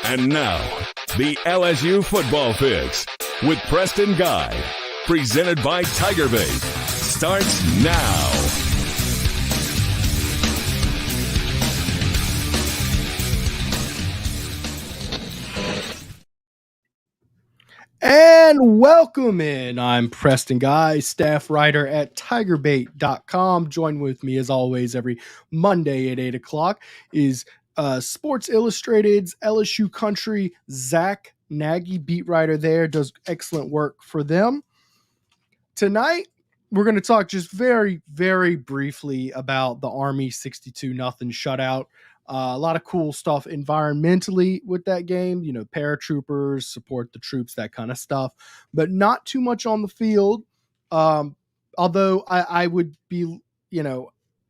And now, the LSU Football Fix with Preston Guy, presented by TigerBait, starts now. And welcome in. I'm Preston Guy, staff writer at TigerBait.com. Join with me, as always, every Monday at 8 o'clock is Sports Illustrated's LSU Country, Zack, Nagy, beat writer there, does excellent work for them. Tonight, we're going to talk just very, very briefly about the Army 62-0 shutout. A lot of cool stuff environmentally with that game, paratroopers, support the troops, that kind of stuff, but not too much on the field. Although I would be,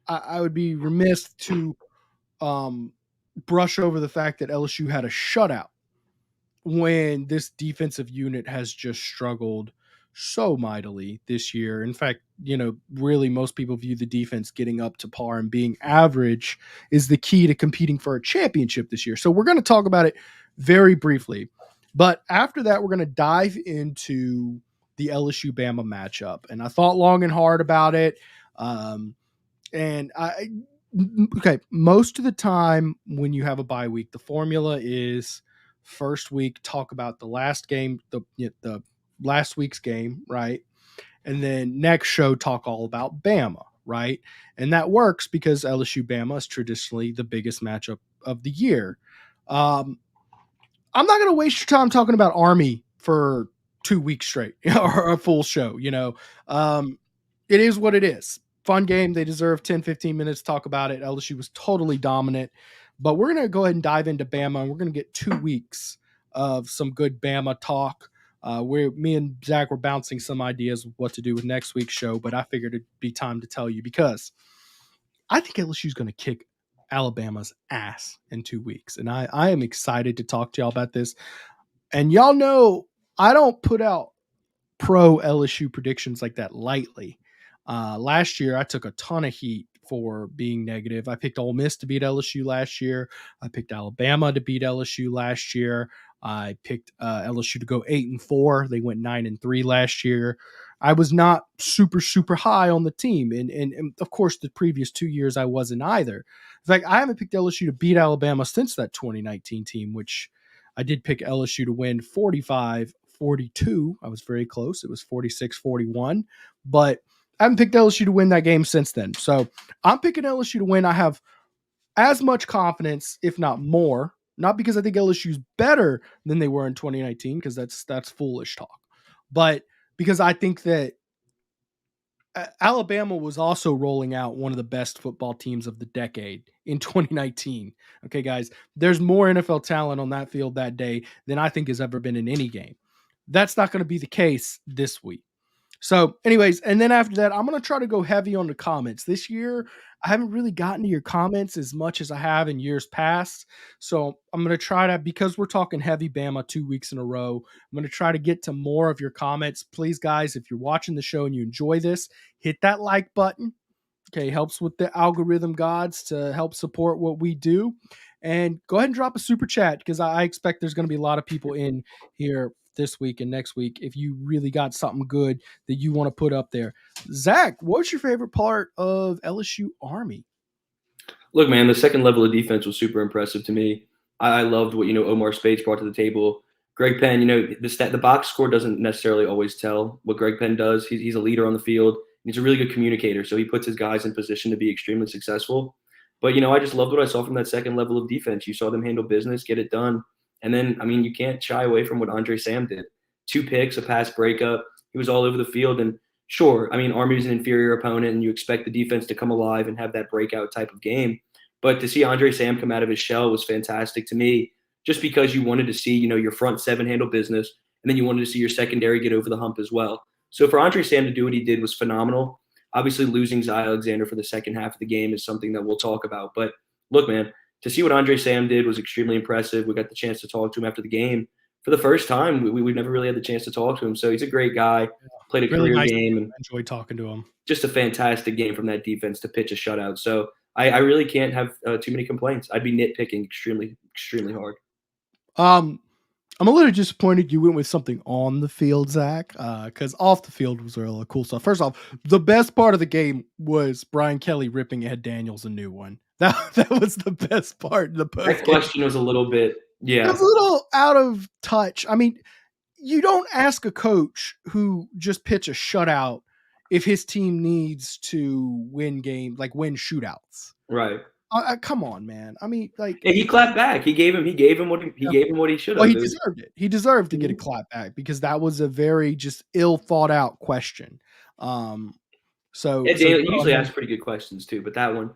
I would be remiss to brush over the fact that LSU had a shutout when this defensive unit has just struggled so mightily this year. In fact, really most people view the defense getting up to par and being average is the key to competing for a championship this year. So we're going to talk about it very briefly. But after that, we're going to dive into the LSU Bama matchup. And I thought long and hard about it. Most of the time when you have a bye week, the formula is first week, talk about the last game, the last week's game, right? And then next show, talk all about Bama, right? And that works because LSU Bama is traditionally the biggest matchup of the year. I'm not going to waste your time talking about Army for 2 weeks straight or a full show. It is what it is. Fun game. They deserve 10, 15 minutes to talk about it. LSU was totally dominant. But we're going to go ahead and dive into Bama, and we're going to get 2 weeks of some good Bama talk. Me and Zack were bouncing some ideas of what to do with next week's show, but I figured it'd be time to tell you because I think LSU is going to kick Alabama's ass in 2 weeks. And I am excited to talk to y'all about this. And y'all know I don't put out pro LSU predictions like that lightly. Last year, I took a ton of heat for being negative. I picked Ole Miss to beat LSU last year. I picked Alabama to beat LSU last year. I picked LSU to go 8-4. They went 9-3 last year. I was not super, super high on the team. And of course, the previous 2 years, I wasn't either. In fact, I haven't picked LSU to beat Alabama since that 2019 team, which I did pick LSU to win 45-42. I was very close. It was 46-41. But I haven't picked LSU to win that game since then. So I'm picking LSU to win. I have as much confidence, if not more, not because I think LSU is better than they were in 2019, because that's foolish talk, but because I think that Alabama was also rolling out one of the best football teams of the decade in 2019. Okay, guys, there's more NFL talent on that field that day than I think has ever been in any game. That's not going to be the case this week. So anyways, and then after that, I'm going to try to go heavy on the comments. This year, I haven't really gotten to your comments as much as I have in years past. So I'm going to try to, because we're talking heavy Bama 2 weeks in a row, I'm going to try to get to more of your comments. Please, guys, if you're watching the show and you enjoy this, hit that like button. Okay, helps with the algorithm gods to help support what we do. And go ahead and drop a super chat, because I expect there's going to be a lot of people in here this week and next week if you really got something good that you want to put up there. Zack, what's your favorite part of LSU Army? Look, man, the second level of defense was super impressive to me. I loved what, Omar Speights brought to the table. Greg Penn, the box score doesn't necessarily always tell what Greg Penn does. He's a leader on the field. He's a really good communicator, so he puts his guys in position to be extremely successful. But, I just loved what I saw from that second level of defense. You saw them handle business, get it done. And then, you can't shy away from what Andre Sam did. 2 picks, a pass breakup. He was all over the field. And sure, Army's an inferior opponent, and you expect the defense to come alive and have that breakout type of game. But to see Andre Sam come out of his shell was fantastic to me, just because you wanted to see, your front seven handle business, and then you wanted to see your secondary get over the hump as well. So for Andre Sam to do what he did was phenomenal. Obviously, losing Zy Alexander for the second half of the game is something that we'll talk about. But look, man, to see what Andre Sam did was extremely impressive. We got the chance to talk to him after the game for the first time. We've never really had the chance to talk to him. So he's a great guy, played a really career game. And enjoyed talking to him. Just a fantastic game from that defense to pitch a shutout. So I really can't have too many complaints. I'd be nitpicking extremely, extremely hard. I'm a little disappointed you went with something on the field, Zach, because off the field was really cool stuff. First off, the best part of the game was Brian Kelly ripping Ed Daniels a new one. That was the best part in the post That game. question was a little bit, It was a little out of touch. I mean, you don't ask a coach who just pitch a shutout if his team needs to win win shootouts. Right. Come on, man. I mean, like, And he clapped back. He gave him what he should have. well, he deserved it. He deserved to get a clap back because that was a very just ill thought out question. So Daniel usually asks pretty good questions too, but that one.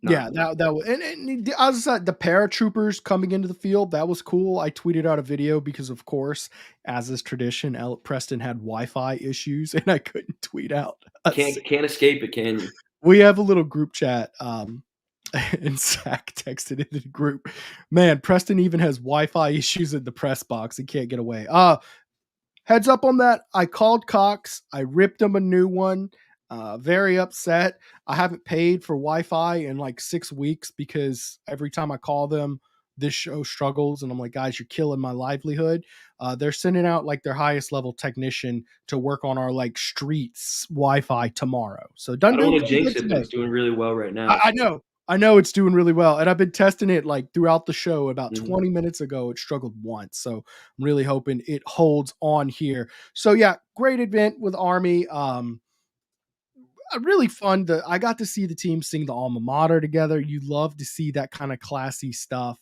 Yeah, that was, and I was the paratroopers coming into the field. That was cool. I tweeted out a video because, of course, as is tradition, Preston had Wi-Fi issues, and I couldn't tweet out. Can't escape it, can you? We have a little group chat, and Zack texted in the group. Man, Preston even has Wi-Fi issues in the press box. He can't get away. Heads up on that. I called Cox. I ripped him a new one. Very upset. I haven't paid for Wi-Fi in like 6 weeks because every time I call them, this show struggles. And I'm like, guys, you're killing my livelihood. They're sending out like their highest level technician to work on our like streets Wi-Fi tomorrow. So I don't want to jinx it, but it's doing really well right now. I know it's doing really well. And I've been testing it like throughout the show. About 20 minutes ago, it struggled once. So I'm really hoping it holds on here. So yeah, great event with Army. Really fun. I got to see the team sing the alma mater together. You love to see that kind of classy stuff.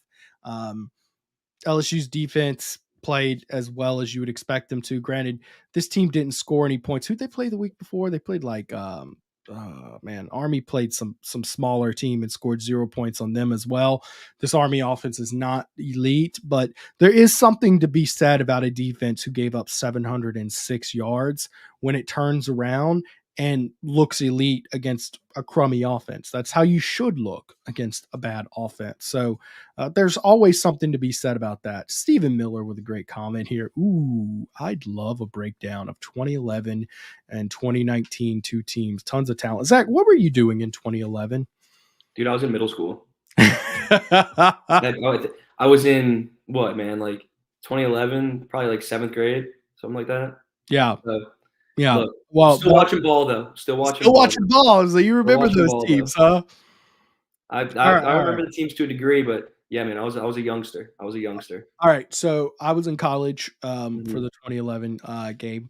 LSU's defense played as well as you would expect them to. Granted, this team didn't score any points. Who'd they play the week before? They played like Army played some smaller team and scored 0 points on them as well. This Army offense is not elite, but there is something to be said about a defense who gave up 706 yards when it turns around and looks elite against a crummy offense. That's how you should look against a bad offense. So there's always something to be said about that. Stephen Miller with a great comment here. Ooh, I'd love a breakdown of 2011 and 2019 two teams. Tons of talent. Zach, what were you doing in 2011? Dude, I was in middle school. I was in what, man? Like 2011, probably like 7th grade, something like that. Yeah. Yeah. Look, well, still watching ball though. Still watching ball. So you remember those teams, huh? I remember the teams to a degree, but yeah, man, I was a youngster. All right. So I was in college for the 2011 game.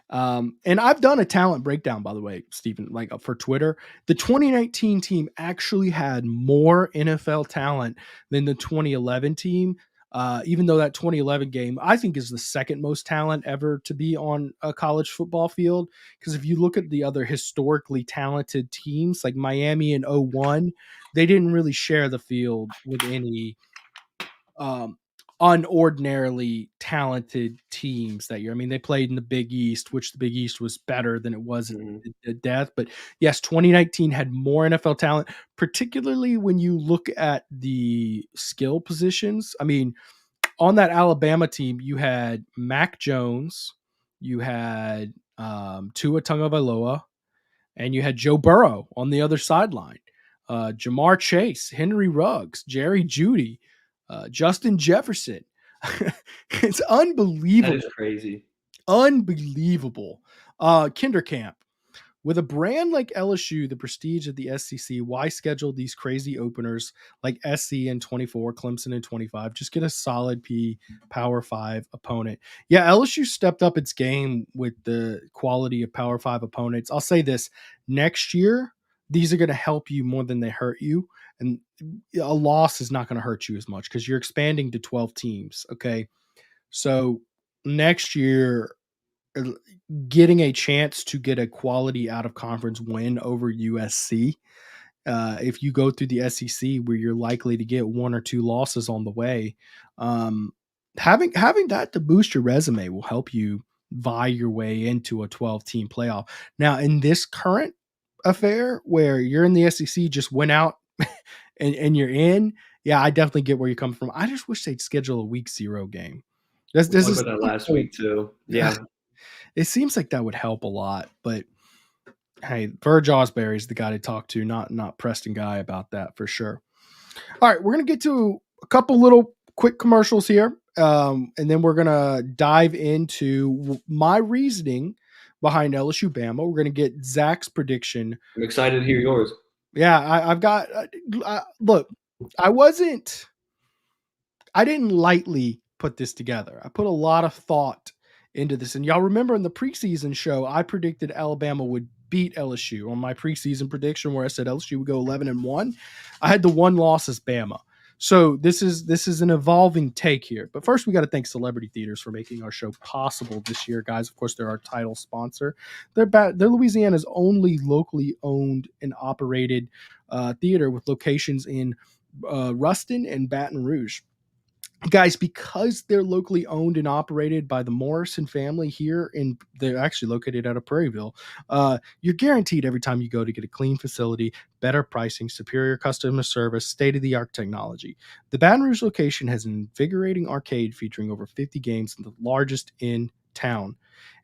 And I've done a talent breakdown, by the way, Stephen, like for Twitter. The 2019 team actually had more NFL talent than the 2011 team. Even though that 2011 game, I think, is the second most talent ever to be on a college football field. Because if you look at the other historically talented teams, like Miami in 2001, they didn't really share the field with any unordinarily talented teams that year. I mean, they played in the Big East, which the Big East was better than it was at death. But yes, 2019 had more NFL talent, particularly when you look at the skill positions. I mean, on that Alabama team, you had Mac Jones, you had Tua Tagovailoa, and you had Joe Burrow on the other sideline. Jamar Chase, Henry Ruggs, Jerry Jeudy, Justin Jefferson. It's unbelievable. That is crazy. Unbelievable. Kindercamp. With a brand like LSU, the prestige of the SEC, why schedule these crazy openers like SC in 24, Clemson in 25? Just get a solid Power 5 opponent. Yeah, LSU stepped up its game with the quality of Power 5 opponents. I'll say this, next year, these are going to help you more than they hurt you. And a loss is not going to hurt you as much because you're expanding to 12 teams. Okay. So next year, getting a chance to get a quality out of conference win over USC. If you go through the SEC where you're likely to get 1 or 2 losses on the way, having that to boost your resume will help you vie your way into a 12-team playoff. Now, in this current affair where you're in the SEC, just went out and you're in. Yeah, I definitely get where you're coming from. I just wish they'd schedule a week 0 game. This is that last week too. Yeah. It seems like that would help a lot, but hey, Verge Osbury's the guy to talk to, not Preston Guy about that for sure. All right, we're going to get to a couple little quick commercials here, and then we're going to dive into my reasoning behind LSU Bama. We're going to get Zach's prediction. I'm excited to hear yours. Yeah, I've got look, I didn't lightly put this together. I put a lot of thought into this. And y'all remember in the preseason show, I predicted Alabama would beat LSU on my preseason prediction where I said LSU would go 11-1. I had the one loss as Bama. So this is an evolving take here. But first, we got to thank Celebrity Theaters for making our show possible this year, guys. Of course, they're our title sponsor. They're Louisiana's only locally owned and operated theater with locations in Ruston and Baton Rouge. Guys, because they're locally owned and operated by the Morrison family here, they're actually located out of Prairieville, you're guaranteed every time you go to get a clean facility, better pricing, superior customer service, state-of-the-art technology. The Baton Rouge location has an invigorating arcade featuring over 50 games and the largest in town.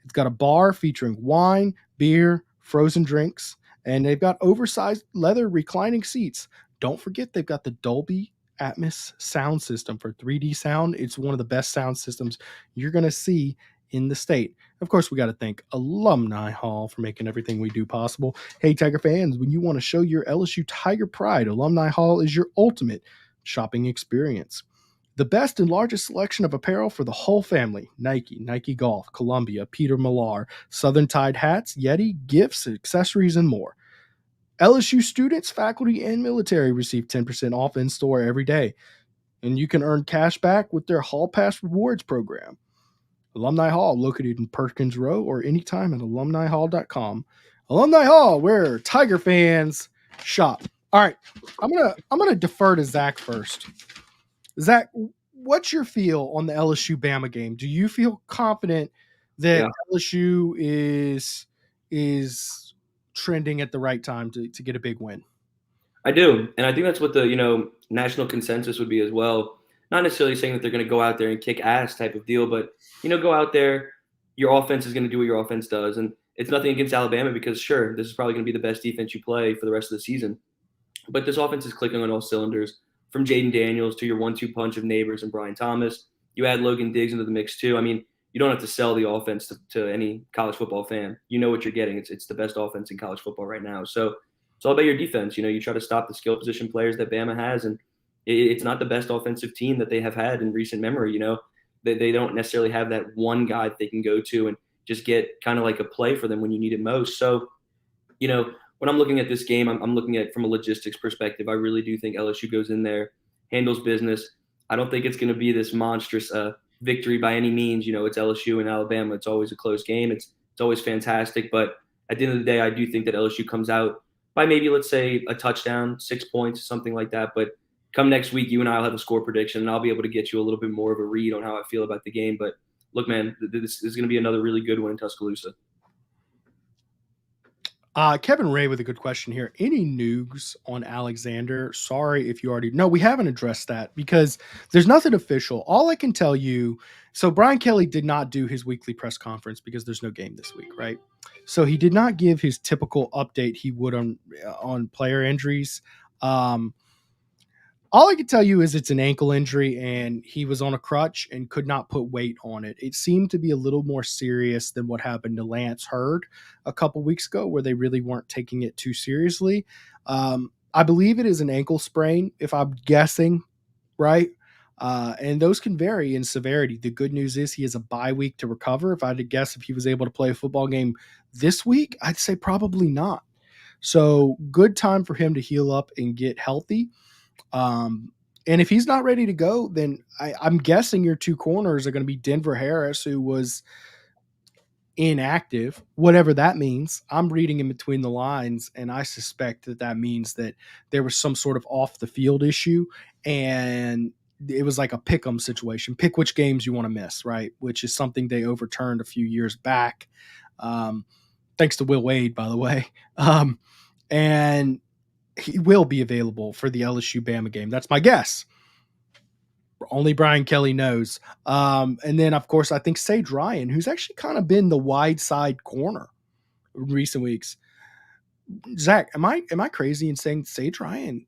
It's got a bar featuring wine, beer, frozen drinks, and they've got oversized leather reclining seats. Don't forget they've got the Dolby Atmos sound system for 3D sound. It's one of the best sound systems you're going to see in the state. Of course, we got to thank Alumni Hall for making everything we do possible. Hey, Tiger fans, when you want to show your LSU Tiger pride, Alumni Hall is your ultimate shopping experience. The best and largest selection of apparel for the whole family. Nike, Nike Golf, Columbia, Peter Millar, Southern Tide hats, Yeti, gifts, accessories, and more. LSU students, faculty, and military receive 10% off in-store every day, and you can earn cash back with their Hall Pass Rewards program. Alumni Hall, located in Perkins Row, or anytime at alumnihall.com. Alumni Hall, where Tiger fans shop. All right, I'm gonna defer to Zach first. Zach, what's your feel on the LSU Bama game? Do you feel confident that LSU is trending at the right time to get a big win? I do. And I think that's what the, national consensus would be as well. Not necessarily saying that they're going to go out there and kick ass type of deal, but, go out there, your offense is going to do what your offense does. And it's nothing against Alabama because, sure, this is probably going to be the best defense you play for the rest of the season. But this offense is clicking on all cylinders, from Jaden Daniels to your 1-2 punch of Neighbors and Brian Thomas. You add Logan Diggs into the mix too. I mean, you don't have to sell the offense to any college football fan. You know what you're getting. It's the best offense in college football right now. So it's all about your defense. You try to stop the skill position players that Bama has, and it's not the best offensive team that they have had in recent memory. They don't necessarily have that one guy that they can go to and just get kind of like a play for them when you need it most. So, when I'm looking at this game, I'm looking at it from a logistics perspective. I really do think LSU goes in there, handles business. I don't think it's going to be this monstrous victory by any means. It's LSU and Alabama. It's always a close game. It's always fantastic. But at the end of the day, I do think that LSU comes out by maybe, let's say, a touchdown, 6 points, something like that. But come next week, you and I will have a score prediction, and I'll be able to get you a little bit more of a read on how I feel about the game. But look, man, this is going to be another really good one in Tuscaloosa. Kevin Ray with a good question here. Any news on Alexander? Sorry if you already know. We haven't addressed that because there's nothing official. All I can tell you, so Brian Kelly did not do his weekly press conference because there's no game this week, right? So he did not give his typical update he would on player injuries. All I can tell you is it's an ankle injury and he was on a crutch and could not put weight on it. It seemed to be a little more serious than what happened to Lance Hurd a couple weeks ago, where they really weren't taking it too seriously. I believe it is an ankle sprain, if I'm guessing, right? And those can vary in severity. The good news is he has a bye week to recover. If I had to guess if he was able to play a football game this week, I'd say probably not. So good time for him to heal up and get healthy. And if he's not ready to go, then I'm guessing your two corners are going to be Denver Harris, who was inactive, whatever that means. I'm reading in between the lines, and I suspect that means that there was some sort of off the field issue, and it was like a pick 'em situation. Pick which games you want to miss, right? Which is something they overturned a few years back. Thanks to Will Wade, by the way. And he will be available for the LSU Bama game. That's my guess. Only Brian Kelly knows. And then, of course, I think Sage Ryan, who's actually kind of been the wide side corner in recent weeks. Zach, am I crazy in saying Sage Ryan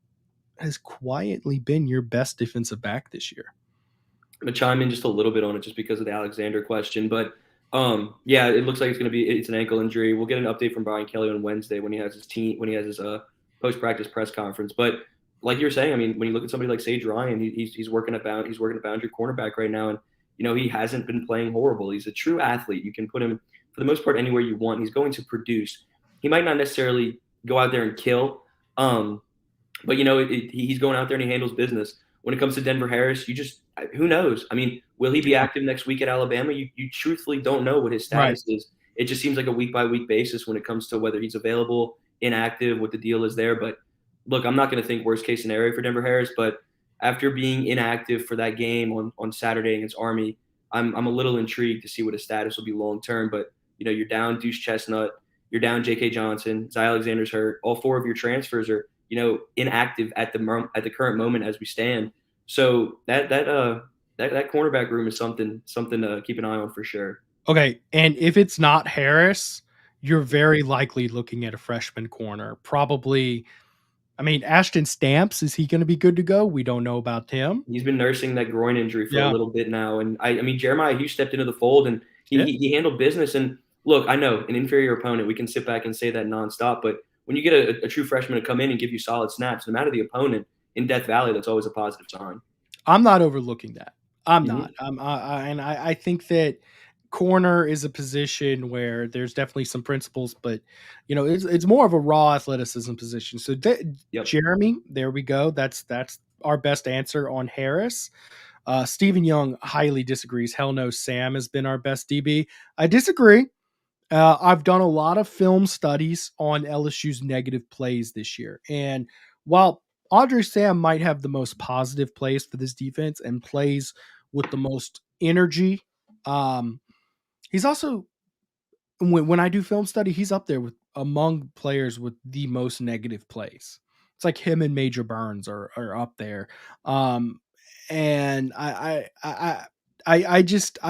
has quietly been your best defensive back this year? I'm gonna chime in just a little bit on it just because of the Alexander question. But yeah, it looks like it's an ankle injury. We'll get an update from Brian Kelly on Wednesday when he has his post practice press conference. But like you're saying, I mean, when you look at somebody like Sage Ryan, he's working a boundary cornerback right now, and he hasn't been playing horrible. He's a true athlete. You can put him for the most part anywhere you want. He's going to produce. He might not necessarily go out there and kill, but he's going out there and he handles business. When it comes to Denver Harris, who knows? I mean, will he be active next week at Alabama? You truthfully don't know what his status is. It just seems like a week by week basis when it comes to whether he's available, inactive, what the deal is there. But look, I'm not going to think worst case scenario for Denver Harris, but after being inactive for that game on Saturday against Army, I'm a little intrigued to see what his status will be long term. But you're down Deuce Chestnut, you're down J.K. Johnson, Zy Alexander's hurt. All four of your transfers are inactive at the current moment as we stand. So that cornerback room is something to keep an eye on for sure. Okay, and if it's not Harris, you're very likely looking at a freshman corner. Probably, I mean, Ashton Stamps, is he going to be good to go? We don't know about him. He's been nursing that groin injury for a little bit now. And I mean, Jeremiah Hughes stepped into the fold and he handled business. And look, I know an inferior opponent, we can sit back and say that nonstop, but when you get a true freshman to come in and give you solid snaps, no matter the opponent in Death Valley, that's always a positive sign. I'm not overlooking that. I'm not. I think that corner is a position where there's definitely some principles, but it's more of a raw athleticism position. So Jeremy, there we go. That's our best answer on Harris. Stephen Young highly disagrees. Hell no, Sam has been our best DB. I disagree. I've done a lot of film studies on LSU's negative plays this year. And while Andre Sam might have the most positive plays for this defense and plays with the most energy, he's also, when I do film study, he's up there with among players with the most negative plays. It's like him and Major Burns are up there. And I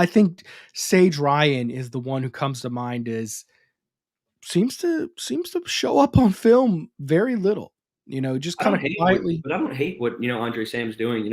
think Sage Ryan is the one who comes to mind as seems to show up on film very little, just kind of quietly. But I don't hate what, Andre Sam's doing.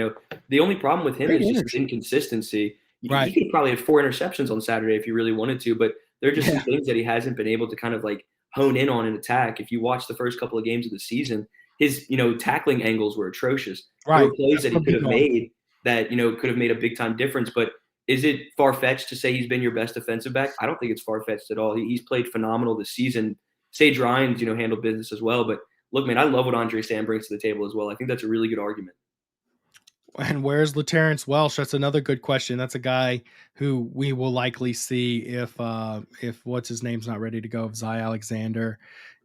The only problem with him is just his inconsistency. Right. He could probably have 4 interceptions on Saturday if he really wanted to, but there are just some things that he hasn't been able to kind of like hone in on an attack. If you watch the first couple of games of the season, his, tackling angles were atrocious. Right. There were plays that he could have made that, could have made a big time difference. But is it far-fetched to say he's been your best defensive back? I don't think it's far-fetched at all. He's played phenomenal this season. Sage Ryan's, handled business as well. But look, man, I love what Andre Sam brings to the table as well. I think that's a really good argument. And where's LaTerrence Welsh? That's another good question. That's a guy who we will likely see if what's his name's not ready to go, if Zy Alexander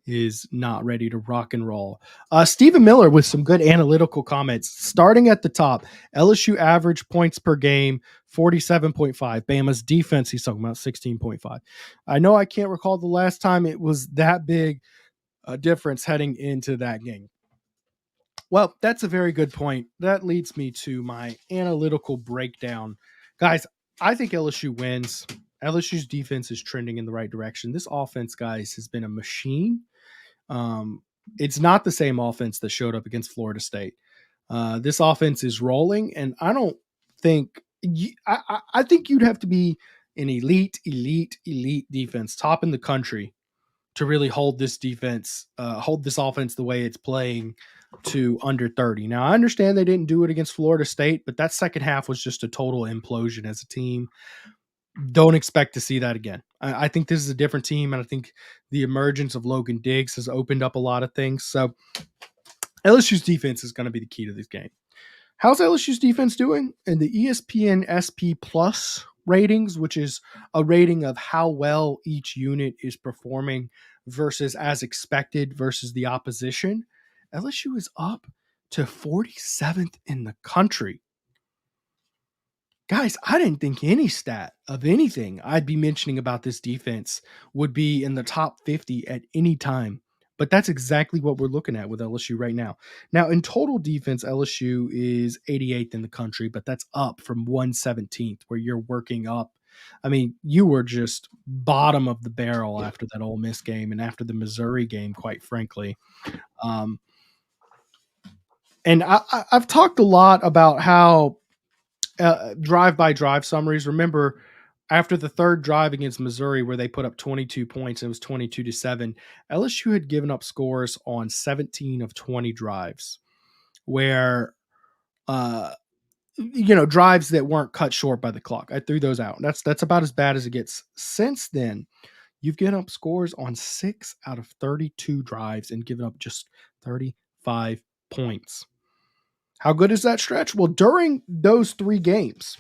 is not ready to rock and roll. Stephen Miller with some good analytical comments. Starting at the top, LSU average points per game, 47.5. Bama's defense, he's talking about 16.5. I know I can't recall the last time it was that big a difference heading into that game. Well, that's a very good point. That leads me to my analytical breakdown. Guys, I think LSU wins. LSU's defense is trending in the right direction. This offense, guys, has been a machine. It's not the same offense that showed up against Florida State. This offense is rolling, and I don't think I think you'd have to be an elite defense, top in the country, to really hold this defense, hold this offense the way it's playing to under 30. Now, I understand they didn't do it against Florida State, but that second half was just a total implosion as a team. Don't expect to see that again. I think this is a different team, and I think the emergence of Logan Diggs has opened up a lot of things. So LSU's defense is going to be the key to this game. How's LSU's defense doing? In the ESPN SP Plus ratings, which is a rating of how well each unit is performing versus as expected versus the opposition, LSU is up to 47th in the country. Guys, I didn't think any stat of anything I'd be mentioning about this defense would be in the top 50 at any time. But that's exactly what we're looking at with LSU right now. Now, in total defense, LSU is 88th in the country, but that's up from 117th, where you're working up. I mean, you were just bottom of the barrel after that Ole Miss game and after the Missouri game, quite frankly. And I've talked a lot about how drive-by-drive summaries. Remember, after the third drive against Missouri, where they put up 22 points, it was 22-7. LSU had given up scores on 17 of 20 drives, where drives that weren't cut short by the clock. I threw those out. That's about as bad as it gets. Since then, you've given up scores on 6 out of 32 drives and given up just 35 points. How good is that stretch? Well, during those 3 games,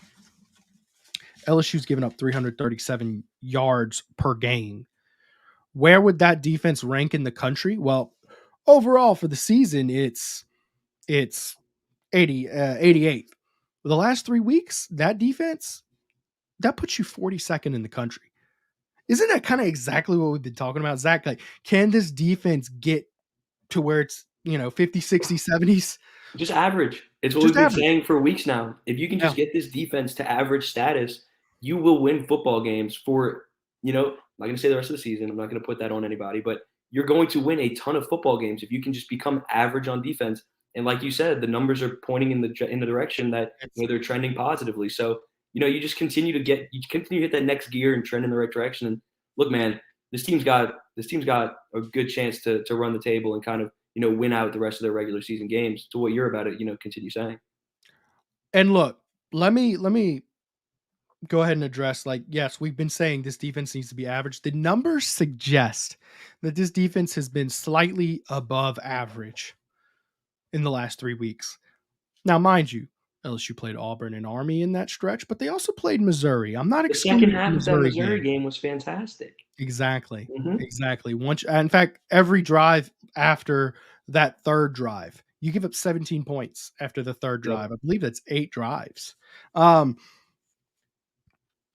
LSU's given up 337 yards per game. Where would that defense rank in the country? Well, overall for the season, it's 88th. The last 3 weeks, that defense, that puts you 42nd in the country. Isn't that kind of exactly what we've been talking about, Zach? Like, can this defense get to where it's, 50, 60, 70s? Just average. It's what we've been saying for weeks now. If you can just get this defense to average status, you will win football games for, I'm not going to say the rest of the season. I'm not going to put that on anybody, but you're going to win a ton of football games if you can just become average on defense. And like you said, the numbers are pointing in the direction that they're trending positively. So, you just continue to hit that next gear and trend in the right direction. And look, man, this team's got a good chance to run the table and kind of, win out the rest of their regular season games. To what you're about it, continue saying. And look, let me go ahead and address, yes, we've been saying this defense needs to be average. The numbers suggest that this defense has been slightly above average in the last 3 weeks. Now, mind you, LSU played Auburn and Army in that stretch, but they also played Missouri. I'm not excluding the second half of that Missouri game was fantastic. Exactly. Mm-hmm. Exactly. In fact, every drive after that third drive, you give up 17 points after the third drive. I believe that's 8 drives.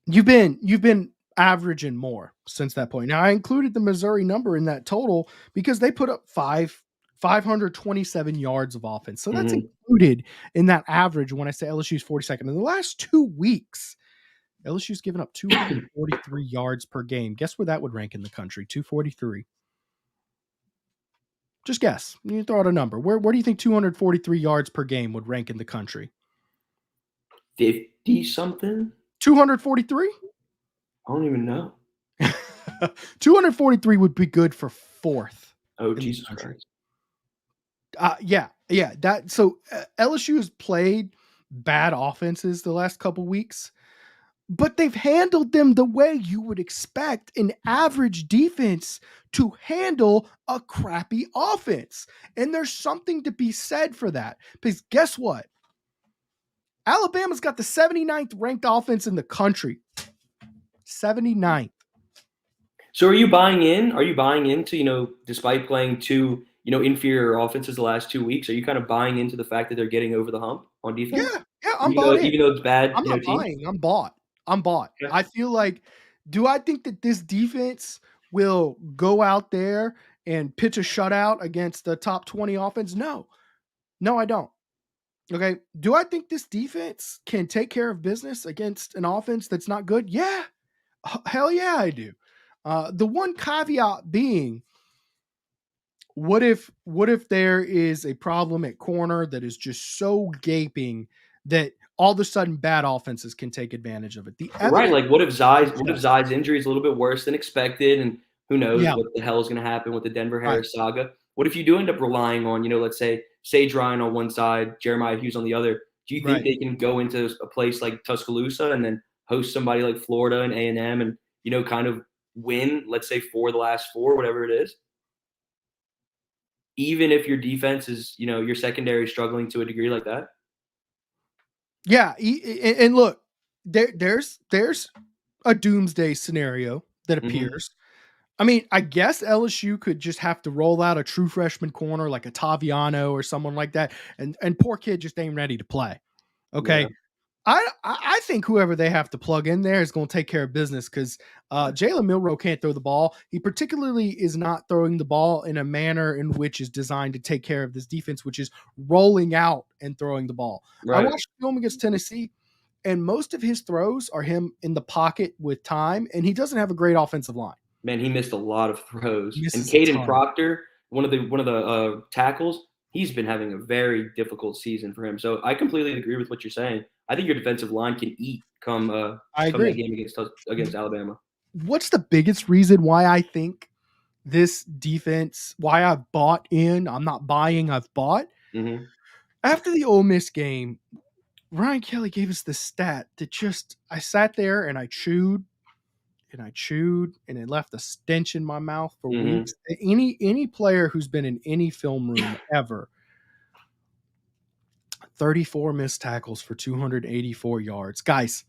You've been averaging more since that point. Now, I included the Missouri number in that total because they put up 527 yards of offense. So that's included in that average when I say LSU's 42nd. In the last 2 weeks, LSU's given up 243 yards per game. Guess where that would rank in the country? 243. Just guess. You throw out a number. Where do you think 243 yards per game would rank in the country? 50-something? 243? I don't even know. 243 would be good for 4th. Oh, Jesus Christ. Yeah. So LSU has played bad offenses the last couple weeks, but they've handled them the way you would expect an average defense to handle a crappy offense. And there's something to be said for that. Because guess what? Alabama's got the 79th ranked offense in the country. 79th. So are you buying in? Are you buying into, despite playing 2, inferior offenses the last 2 weeks, are you kind of buying into the fact that they're getting over the hump on defense? Yeah, I'm bought in. Even though it's bad, I'm not buying. I'm bought. Yeah. I feel like, do I think that this defense will go out there and pitch a shutout against the top 20 offense? No, I don't. Okay. Do I think this defense can take care of business against an offense that's not good? Yeah. Hell yeah, I do. The one caveat being, what if there is a problem at corner that is just so gaping that all of a sudden bad offenses can take advantage of it? Right. Like what if Zai's injury is a little bit worse than expected, and who knows what the hell is going to happen with the Denver Harris saga? What if you do end up relying on, let's say Sage Ryan on one side, Jeremiah Hughes on the other? Do you think they can go into a place like Tuscaloosa and then host somebody like Florida and A&M and, kind of win, let's say 4 of the last 4, whatever it is? Even if your defense is, your secondary is struggling to a degree like that? Yeah. And look, there's a doomsday scenario that appears. I mean, I guess LSU could just have to roll out a true freshman corner like a Taviano or someone like that. And poor kid just ain't ready to play. Okay. Yeah. I think whoever they have to plug in there is going to take care of business because Jalen Milroe can't throw the ball. He particularly is not throwing the ball in a manner in which is designed to take care of this defense, which is rolling out and throwing the ball. Right. I watched film against Tennessee, and most of his throws are him in the pocket with time, and he doesn't have a great offensive line. Man, he missed a lot of throws. And Caden Proctor, one of the tackles, he's been having a very difficult season for him. So I completely agree with what you're saying. I think your defensive line can eat come I come that agree. game against Alabama. What's the biggest reason why I think this defense, why I've bought in? I'm not buying, I've bought. Mm-hmm. After the Ole Miss game, Ryan Kelly gave us this stat that just, I sat there and I chewed and it left a stench in my mouth for Mm-hmm. weeks. Any player who's been in any film room ever, 34 missed tackles for 284 yards. Guys,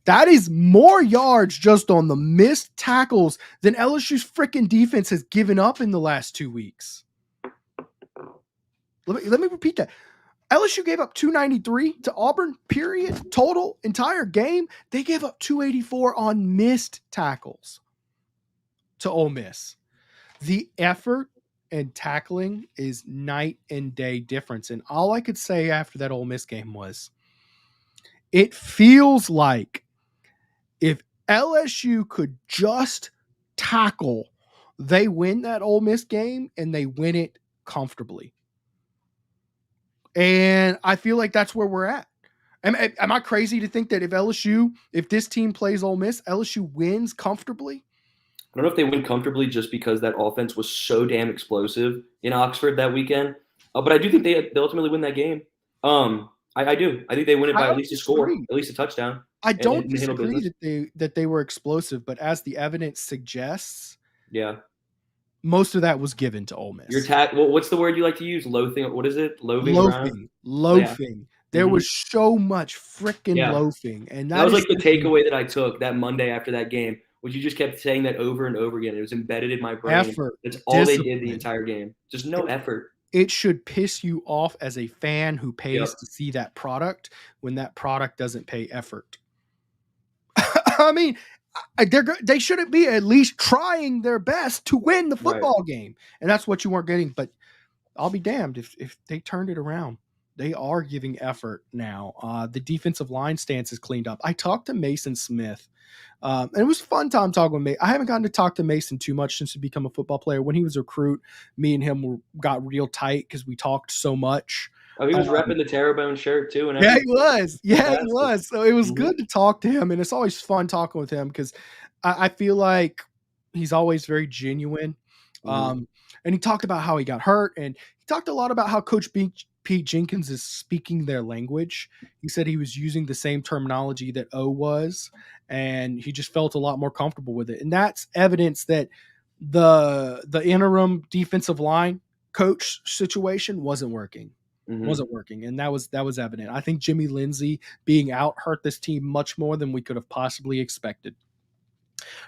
that is more yards just on the missed tackles than LSU's freaking defense has given up in the last 2 weeks. Let me repeat that. LSU gave up 293 to Auburn, period, total, entire game. They gave up 284 on missed tackles to Ole Miss. The effort and tackling is night and day difference. And all I could say after that Ole Miss game was, it feels like if LSU could just tackle, they win that Ole Miss game and they win it comfortably. And I feel like that's where we're at. Am I crazy to think that if this team plays Ole Miss, LSU wins comfortably? I don't know if they win comfortably just because that offense was so damn explosive in Oxford that weekend. But I do think they ultimately win that game. I do. I think they win it by at least a score, at least a touchdown. I don't disagree that they were explosive, but as the evidence suggests, yeah, most of that was given to Ole Miss. What's the word you like to use? Loathing. What is it? Loafing. Yeah. There was so much freaking loafing, and that was like the takeaway that I took that Monday after that game. Which you just kept saying that over and over again. It was embedded in my brain. Effort. That's all they did the entire game. Just no effort. It should piss you off as a fan who pays to see that product when that product doesn't pay effort. I mean, they shouldn't be at least trying their best to win the football game. And that's what you weren't getting. But I'll be damned if they turned it around. They are giving effort now. The defensive line stance is cleaned up. I talked to Mason Smith. And it was a fun time talking with me. I haven't gotten to talk to Mason too much since he became a football player. When he was a recruit, me and him got real tight because we talked so much. Oh, he was repping the Terrebonne shirt too. And yeah, he was. Yeah, he was. So it was good to talk to him. And it's always fun talking with him because I feel like he's always very genuine. And he talked about how he got hurt. And he talked a lot about how Coach Pete Jenkins is speaking their language. He said he was using the same terminology that O was, and he just felt a lot more comfortable with it. And that's evidence that the interim defensive line coach situation wasn't working. And that was evident. I think Jimmy Lindsey being out hurt this team much more than we could have possibly expected.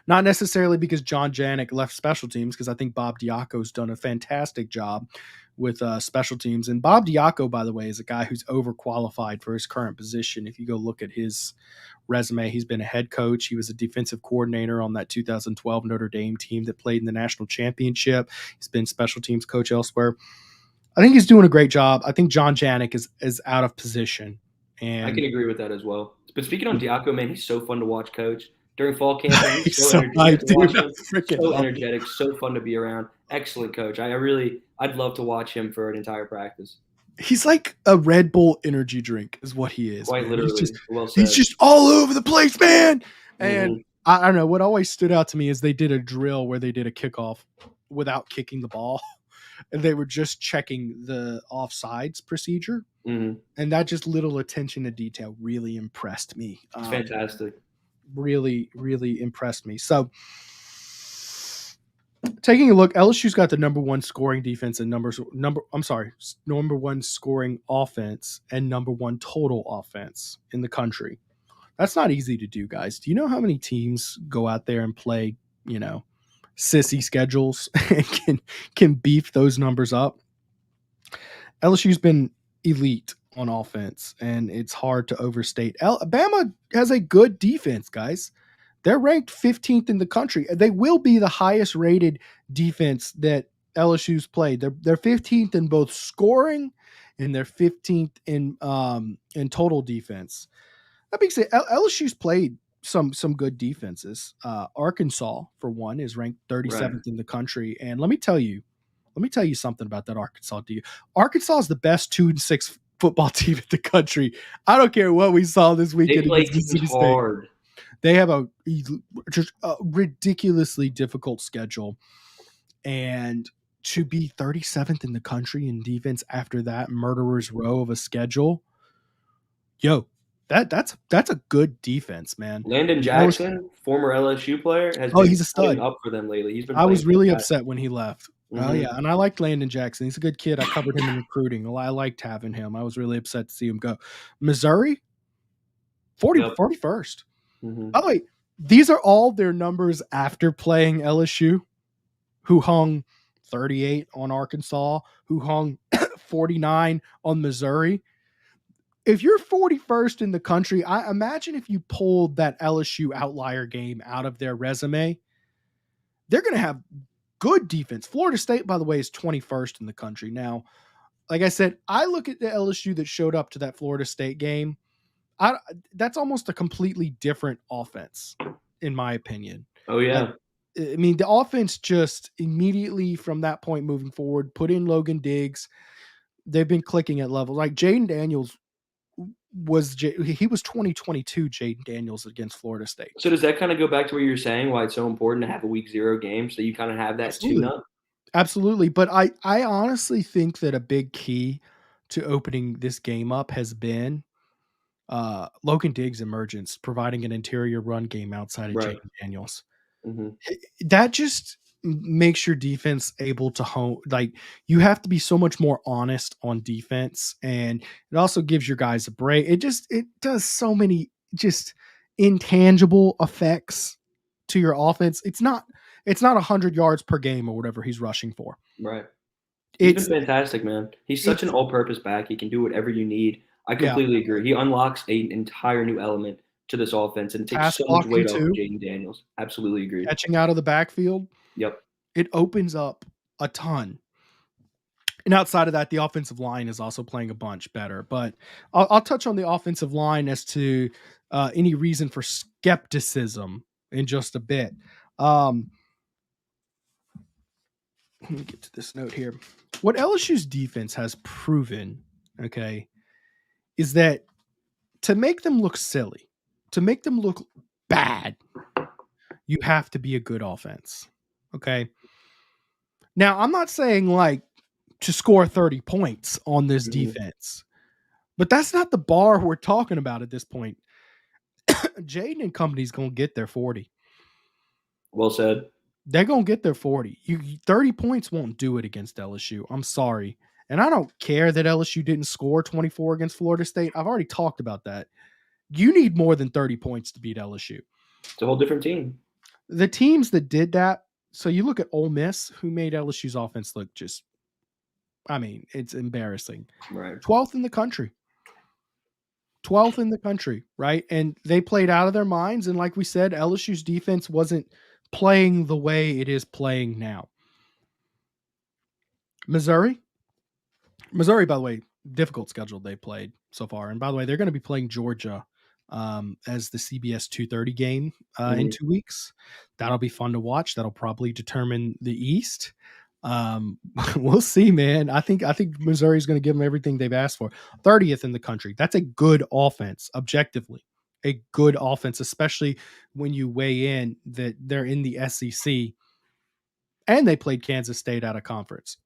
Not necessarily because John Janik left special teams, because I think Bob Diaco's done a fantastic job with special teams. And Bob Diaco, by the way, is a guy who's overqualified for his current position. If you go look at his resume, he's been a head coach. He was a defensive coordinator on that 2012 Notre Dame team that played in the national championship. He's been special teams coach elsewhere. I think he's doing a great job. I think John Janik is out of position. And I can agree with that as well. But speaking on Diaco, man, he's so fun to watch coach. During fall camp, he's so energetic, so fun to be around. Excellent coach. I'd love to watch him for an entire practice. He's like a Red Bull energy drink is what he is. Quite literally. He's just all over the place, man. And I don't know, what always stood out to me is they did a drill where they did a kickoff without kicking the ball. And they were just checking the offsides procedure. And that just little attention to detail really impressed me. It's fantastic. Really, really impressed me. So taking a look, LSU's got the number one scoring defense and number one scoring offense and number one total offense in the country. That's not easy to do, guys. Do you know how many teams go out there and play, sissy schedules and can beef those numbers up? LSU's been elite on offense, and it's hard to overstate. Bama has a good defense, guys. They're ranked 15th in the country. They will be the highest rated defense that LSU's played. They're 15th in both scoring and they're 15th in total defense. That being said, LSU's played some good defenses. Arkansas, for one, is ranked 37th in the country. And let me tell you something about that Arkansas defense. Arkansas is the best 2-6 football team in the country. I don't care what we saw this They weekend play against Mississippi teams State. hard. They have just a ridiculously difficult schedule, and to be 37th in the country in defense after that murderer's row of a schedule, that's a good defense, man. Landon Jackson, former LSU player, has been he's a stud. putting up for them lately. He's been. I was playing really fantastic. upset when he left. Oh Mhm. yeah, and I liked Landon Jackson. He's a good kid. I covered him in recruiting. I liked having him. I was really upset to see him go. Missouri, 41st. Mhm. By the way, these are all their numbers after playing LSU, who hung 38 on Arkansas, who hung 49 on Missouri. If you're 41st in the country, I imagine if you pulled that LSU outlier game out of their resume, they're going to have good defense. Florida State, by the way, is 21st in the country. Now, like I said, I look at the LSU that showed up to that Florida State game. That's almost a completely different offense, in my opinion. Oh yeah. I mean, the offense just immediately from that point moving forward, put in Logan Diggs. They've been clicking at levels. Like Jaden Daniels he was 2022 Jaden Daniels against Florida State. So does that kind of go back to what you were saying, why it's so important to have a week 0 game so you kind of have that tune-up? Absolutely. But I honestly think that a big key to opening this game up has been Logan Diggs' emergence, providing an interior run game outside of Jaden Daniels. Mhm. That just makes your defense able to hone. Like, you have to be so much more honest on defense, and it also gives your guys a break. It does so many just intangible effects to your offense. It's not 100 yards per game or whatever he's rushing for. Right. He's been It's fantastic, man. He's such an all-purpose back. He can do whatever you need. I completely agree. He unlocks an entire new element to this offense and takes pass so much blocking weight off of too, Jaden Daniels. Absolutely agree. catching out of the backfield. Yep. It opens up a ton. And outside of that, the offensive line is also playing a bunch better. But I'll touch on the offensive line as to any reason for skepticism in just a bit. Let me get to this note here. What LSU's defense has proven, okay, is that to make them look silly, to make them look bad, you have to be a good offense. Okay. Now, I'm not saying like to score 30 points on this defense, but that's not the bar we're talking about at this point. Jaden and company's going to get their 40. Well said. They're going to get their 40. 30 points won't do it against LSU. I'm sorry. And I don't care that LSU didn't score 24 against Florida State. I've already talked about that. You need more than 30 points to beat LSU. It's a whole different team. The teams that did that, so you look at Ole Miss, who made LSU's offense look just, I mean, it's embarrassing. Right. 12th in the country. 12th in the country, right? And they played out of their minds. And like we said, LSU's defense wasn't playing the way it is playing now. Missouri, by the way, difficult schedule they played so far. And by the way, they're going to be playing Georgia as the CBS 2:30 game in 2 weeks. That'll be fun to watch. That'll probably determine the East. We'll see, man. I think Missouri's going to give them everything they've asked for. 30th in the country. That's a good offense, objectively. A good offense, especially when you weigh in that they're in the SEC and they played Kansas State out of conference.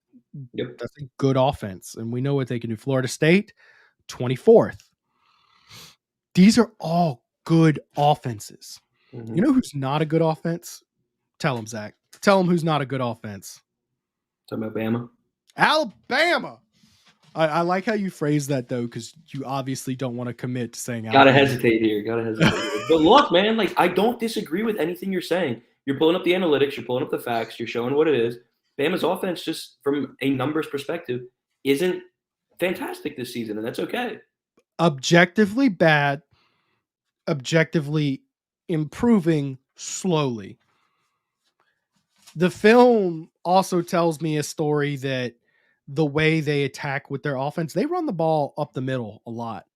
Yep. That's a good offense, and we know what they can do. Florida State, 24th. These are all good offenses. Mhm. You know who's not a good offense? Tell them, Zach. Tell them who's not a good offense. Talking about Bama? Alabama. I like how you phrase that, though, because you obviously don't want to commit to saying Gotta Alabama. hesitate here. But look, man, like, I don't disagree with anything you're saying. You're pulling up the analytics. You're pulling up the facts. You're showing what it is. Bama's offense, just from a numbers perspective, isn't fantastic this season, and that's okay. Objectively bad, objectively improving slowly. The film also tells me a story that the way they attack with their offense, they run the ball up the middle a lot.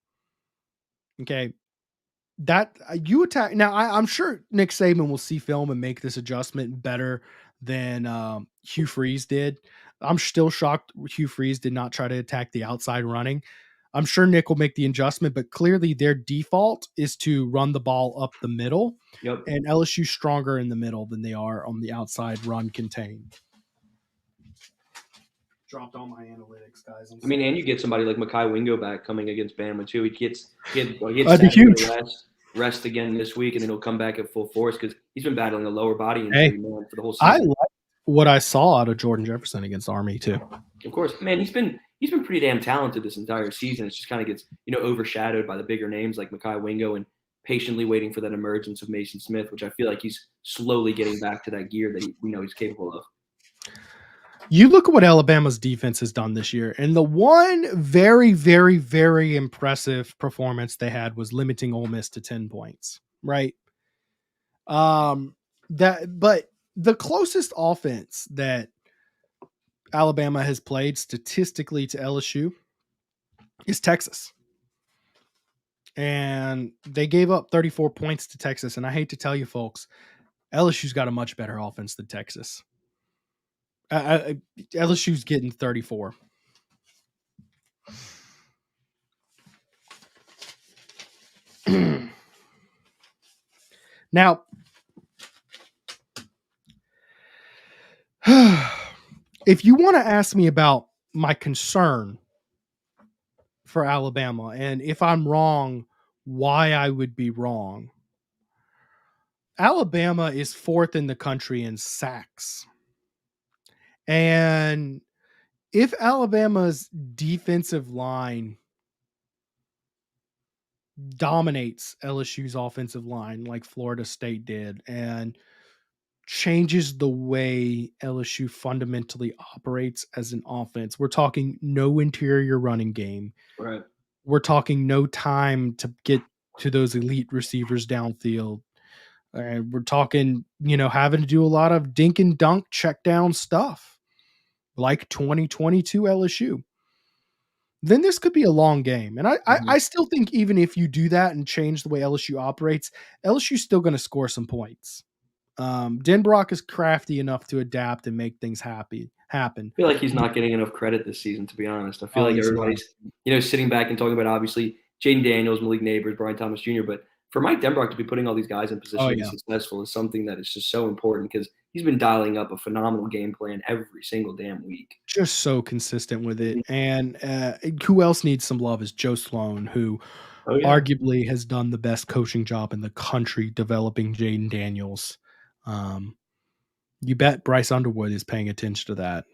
Okay. That you attack. Now, I'm sure Nick Saban will see film and make this adjustment better than Hugh Freeze did. I'm still shocked Hugh Freeze did not try to attack the outside running. I'm sure Nick will make the adjustment, but clearly their default is to run the ball up the middle. Yep. And LSU's stronger in the middle than they are on the outside run contain. Dropped all my analytics, guys. I mean, and you get somebody like Mekhi Wingo back coming against Bama too. He had That'd be huge. Rest again this week, and then he'll come back at full force because he's been battling a lower body injury for the whole season. I like what I saw out of Jordan Jefferson against Army too. Of course, man, he's been pretty damn talented this entire season. It just kind of gets overshadowed by the bigger names like Mekhi Wingo and patiently waiting for that emergence of Mason Smith, which I feel like he's slowly getting back to that gear that we know he's capable of. You look at what Alabama's defense has done this year, and the one very, very, very impressive performance they had was limiting Ole Miss to 10 points, right? But the closest offense that Alabama has played statistically to LSU is Texas. And they gave up 34 points to Texas. And I hate to tell you folks, LSU's got a much better offense than Texas. LSU's getting 34. Now, if you want to ask me about my concern for Alabama and if I'm wrong, why I would be wrong, Alabama is 4th in the country in sacks. And if Alabama's defensive line dominates LSU's offensive line like Florida State did and changes the way LSU fundamentally operates as an offense, we're talking no interior running game. Right. We're talking no time to get to those elite receivers downfield. And we're talking, having to do a lot of dink and dunk check down stuff like 2022 LSU. Then this could be a long game. And I still think even if you do that and change the way LSU operates, LSU's still going to score some points. Denbrock is crafty enough to adapt and make things happen. I feel like he's not getting enough credit this season, to be honest. I feel like everybody's, sitting back and talking about obviously Jaden Daniels, Malik Neighbors, Brian Thomas Jr., but for Mike Denbrock to be putting all these guys in position to be successful is something that is just so important because he's been dialing up a phenomenal game plan every single damn week. Just so consistent with it. And who else needs some love is Joe Sloan, who arguably has done the best coaching job in the country developing Jaden Daniels. You bet Bryce Underwood is paying attention to that.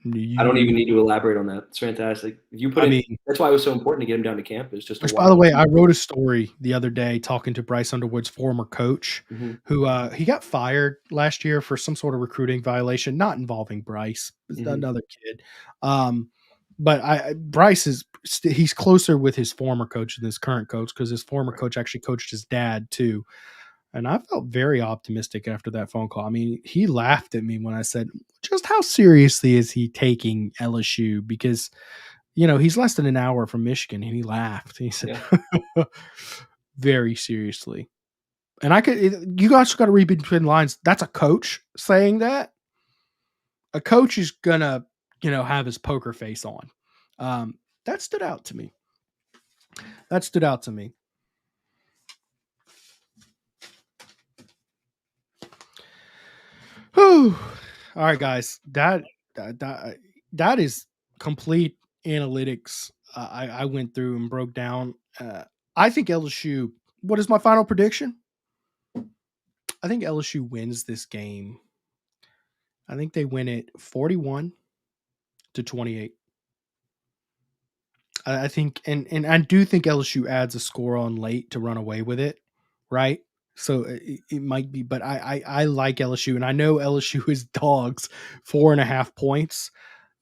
I don't even need to elaborate on that. It's fantastic. If you that's why it was so important to get him down to campus. By the way, I wrote a story the other day talking to Bryce Underwood's former coach, who he got fired last year for some sort of recruiting violation, not involving Bryce, another kid. But Bryce he's closer with his former coach than his current coach because his former coach actually coached his dad too. And I felt very optimistic after that phone call. I mean, he laughed at me when I said, just how seriously is he taking LSU? Because, he's less than an hour from Michigan, and he laughed. He said, very seriously. And you guys got to read between lines. That's a coach saying that. A coach is going to, have his poker face on. That stood out to me. Whew. All right, guys, that is complete analytics. I went through and broke down. I think LSU. What is my final prediction? I think LSU wins this game. I think they win it 41-28. I think, and I do think LSU adds a score on late to run away with it, right? So it might be, but I like LSU, and I know LSU is dogs 4.5 points.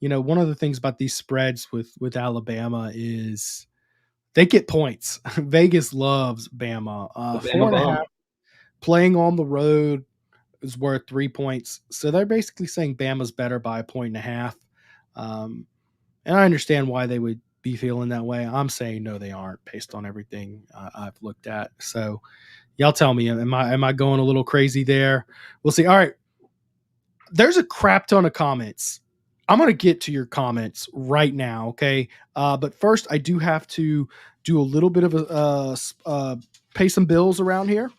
One of the things about these spreads with Alabama is they get points. Vegas loves Bama. 4.5 playing on the road is worth 3 points. So they're basically saying Bama's better by 1.5 points. And I understand why they would be feeling that way. I'm saying no, they aren't, based on everything I've looked at. So y'all tell me, am I going a little crazy there? We'll see. All right. There's a crap ton of comments I'm going to get to your comments right now, okay? But first, I do have to do a little bit of pay some bills around here.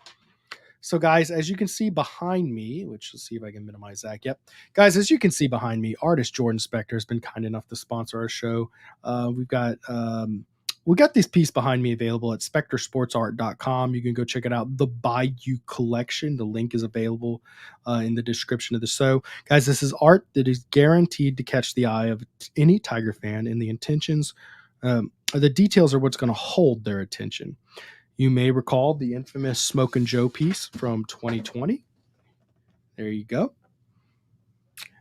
So, guys, as you can see behind me, which let's see if I can minimize that. Yep. Guys, as you can see behind me, artist Jordan Spector has been kind enough to sponsor our show. We've got this piece behind me available at spectorsportsart.com. You can go check it out. The Bayou Collection. The link is available in the description of the show. Guys, this is art that is guaranteed to catch the eye of any Tiger fan, and the details are what's going to hold their attention. You may recall the infamous Smokin' Joe piece from 2020. There you go.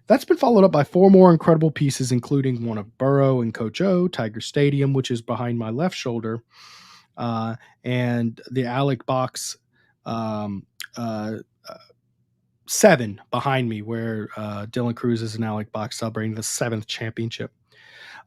That's been followed up by 4 more incredible pieces, including one of Burrow and Coach O, Tiger Stadium, which is behind my left shoulder, and the Alec Box 7 behind me, where Dylan Cruz is an Alec Box celebrating the 7th championship.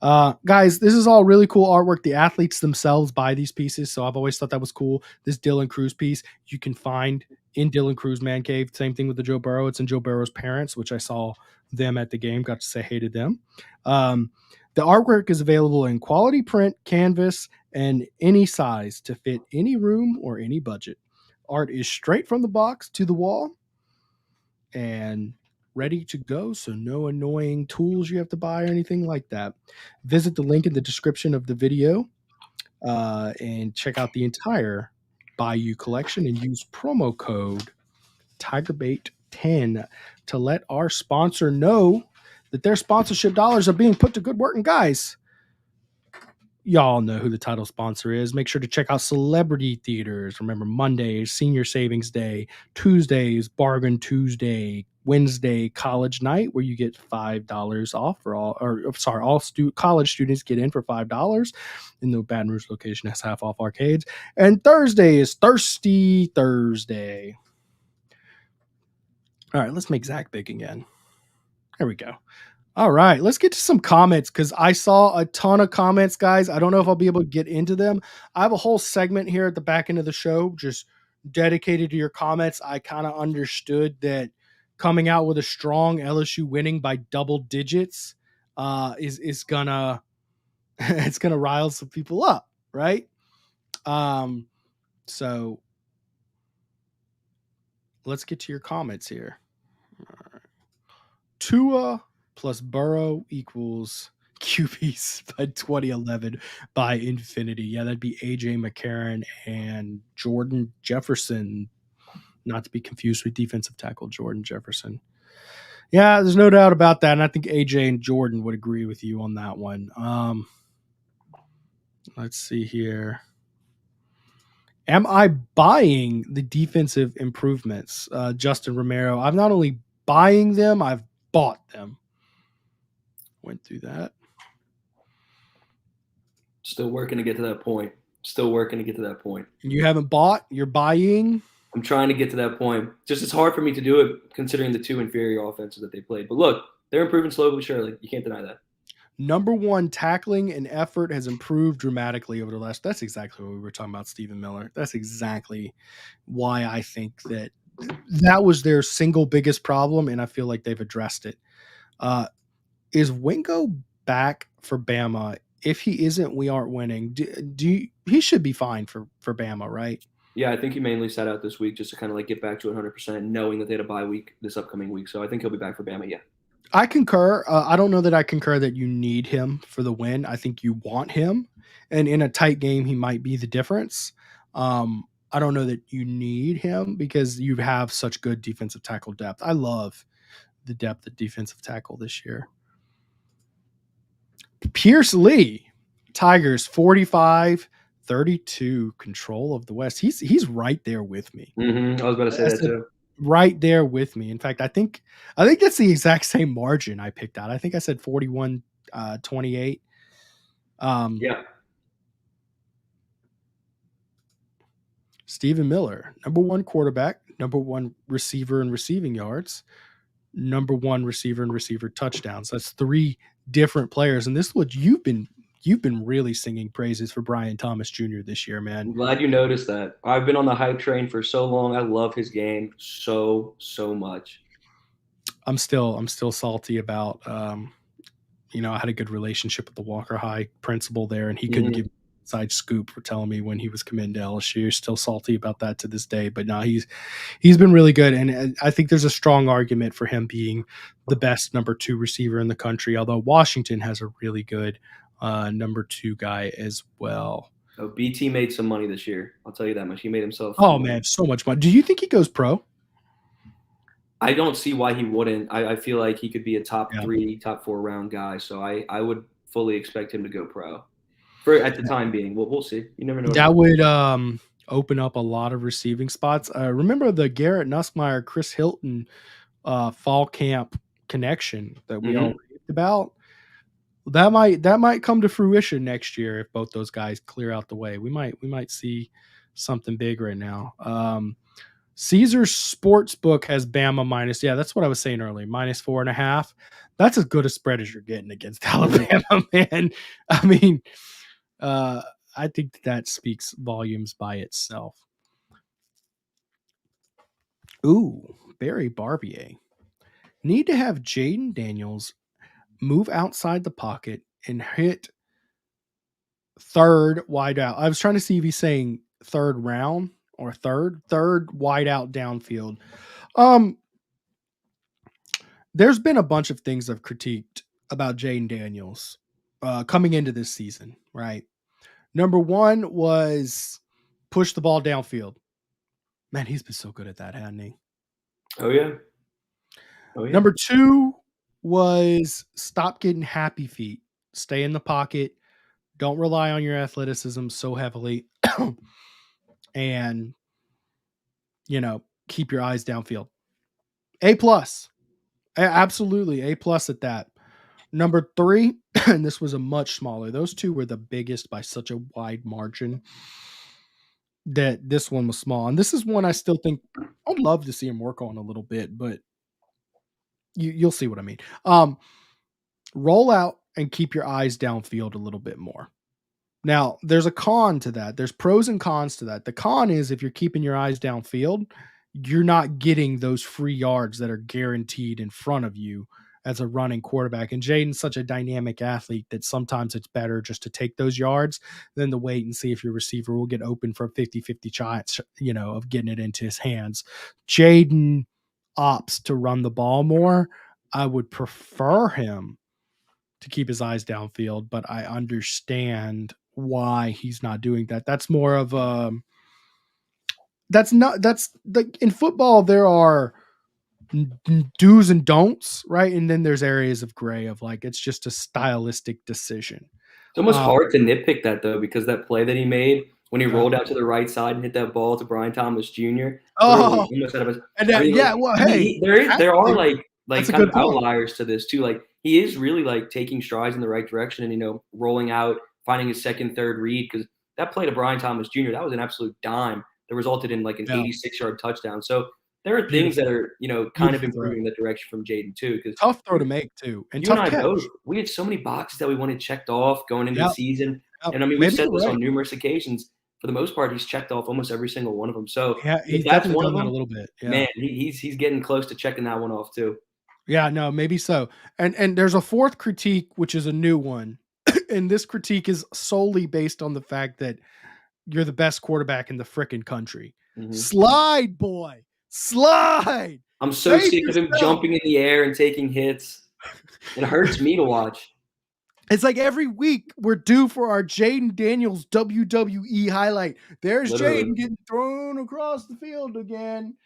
Guys, this is all really cool artwork. The athletes themselves buy these pieces, so I've always thought that was cool. This Dylan Cruz piece you can find in Dylan Cruz Man Cave. Same thing with the Joe Burrow. It's in Joe Burrow's parents, which I saw them at the game. Got to say hey to them. The artwork is available in quality print, canvas, and any size to fit any room or any budget. Art is straight from the box to the wall and ready to go, so no annoying tools you have to buy or anything like that. Visit the link in the description of the video and check out the entire Bayou collection and use promo code TigerBait10 to let our sponsor know that their sponsorship dollars are being put to good work. And guys, y'all know who the title sponsor is. Make sure to check out Celebrity Theaters. Remember, Mondays, Senior Savings Day, Tuesdays, Bargain Tuesday, Wednesday, College Night, where you get $5 off for all college students get in for $5. And the Baton Rouge location has half off arcades. And Thursday is Thirsty Thursday. All right, let's make Zack big again. There we go. All right, let's get to some comments because I saw a ton of comments, guys. I don't know if I'll be able to get into them. I have a whole segment here at the back end of the show just dedicated to your comments. I kind of understood that coming out with a strong LSU winning by double digits is gonna it's gonna rile some people up, right? So let's get to your comments here. All right. Tua plus Burrow equals QBs by 2011 by infinity. Yeah, that'd be AJ McCarron and Jordan Jefferson, not to be confused with defensive tackle Jordan Jefferson. Yeah, there's no doubt about that, and I think AJ and Jordan would agree with you on that one. Let's see here. Am I buying the defensive improvements? Justin Romero. I'm not only buying them, I've bought them. Went through that. Still working to get to that point. You haven't bought? You're buying? I'm trying to get to that point. Just it's hard for me to do it considering the 2 inferior offenses that they played. But look, they're improving slowly but surely. You can't deny that. Number 1, tackling and effort has improved dramatically over the last. That's exactly what we were talking about, Stephen Miller. That's exactly why I think that was their single biggest problem, and I feel like they've addressed it. Is Wingo back for Bama? If he isn't, we aren't winning. He should be fine for Bama, right? Yeah, I think he mainly sat out this week just to kind of like get back to 100%, knowing that they had a bye week this upcoming week. So I think he'll be back for Bama, yeah. I concur. I don't know that I concur that you need him for the win. I think you want him. And in a tight game, he might be the difference. I don't know that you need him because you have such good defensive tackle depth. I love the depth of defensive tackle this year. Pierce Lee, Tigers 45-32 control of the West. He's right there with me. Mm-hmm. I was about to say that too. Right there with me. In fact, I think that's the exact same margin I picked out. I think I said 41-28. Yeah. Stephen Miller, number 1 quarterback, number 1 receiver in receiving yards, number 1 receiver in receiver touchdowns. That's 3 different players, and this is what you've been really singing praises for Brian Thomas Jr. this year, man. I'm glad you noticed that. I've been on the hype train for so long. I love his game so much. I'm still salty about I had a good relationship with the Walker High principal there, and he couldn't give me an inside scoop for telling me when he was coming to LSU. Still salty about that to this day, but no, he's been really good, and I think there's a strong argument for him being the best number 2 receiver in the country. Although Washington has a really good number 2 guy as well. Oh, BT made some money this year. I'll tell you that much. He made himself. Oh man, so much money. Do you think he goes pro? I don't see why he wouldn't. I feel like he could be a top 3, top 4 round guy. So I would fully expect him to go pro for at the time being. We'll see. You never know. That would open up a lot of receiving spots. Remember the Garrett Nussmeier, Chris Hilton fall camp connection that we all raved about? That might come to fruition next year if both those guys clear out the way. We might see something big right now. Caesars Sportsbook has Bama minus. Yeah, that's what I was saying earlier. Minus 4.5. That's as good a spread as you're getting against Alabama, man. I mean, I think that speaks volumes by itself. Ooh, Barry Barbier. Need to have Jaden Daniels move outside the pocket and hit third wide out. I was trying to see if he's saying third round or third wide out downfield. There's been a bunch of things I've critiqued about Jaden Daniels coming into this season, right? Number 1 was push the ball downfield. Man, he's been so good at that, hasn't he? Oh yeah. Number 2 was stop getting happy feet. Stay in the pocket. Don't rely on your athleticism so heavily. And, keep your eyes downfield. A+. Absolutely. A+ at that. Number 3, and this was a much smaller. Those 2 were the biggest by such a wide margin that this one was small. And this is one I still think I'd love to see him work on a little bit, but you'll see what I mean. Roll out and keep your eyes downfield a little bit more. Now, there's a con to that. There's pros and cons to that. The con is if you're keeping your eyes downfield, you're not getting those free yards that are guaranteed in front of you as a running quarterback. And Jaden's such a dynamic athlete that sometimes it's better just to take those yards than to wait and see if your receiver will get open for a 50-50 chance, of getting it into his hands. Jaden opts to run the ball more. I would prefer him to keep his eyes downfield, but I understand why he's not doing that. That's more of that's like in football, there are do's and don'ts, right? And then there's areas of gray of like, it's just a stylistic decision. It's almost hard to nitpick that though, because that play that he made when he rolled out to the right side and hit that ball to Brian Thomas Jr. Oh, almost out of his, well, hey, there are like kind of outliers to this too. Like he is really like taking strides in the right direction and, rolling out, finding his second, third read. Because that play to Brian Thomas Jr., that was an absolute dime that resulted in like an 86-yard touchdown. So there are things that are, kind of improving the direction from Jaden too. Because tough throw to make too. And you and I both, we had so many boxes that we wanted checked off going into the season. And I mean, we've said this on numerous occasions. For the most part, he's checked off almost every single one of them. So he's that's definitely one done of them. A little bit. Yeah. Man, he's getting close to checking that one off too. Yeah, no, maybe so. And there's a fourth critique, which is a new one. And this critique is solely based on the fact that you're the best quarterback in the frickin' country. Mm-hmm. Slide, boy. Slide. I'm so sick of him jumping in the air and taking hits. It hurts me to watch. It's like every week we're due for our Jaden Daniels WWE highlight. There's Jaden getting thrown across the field again.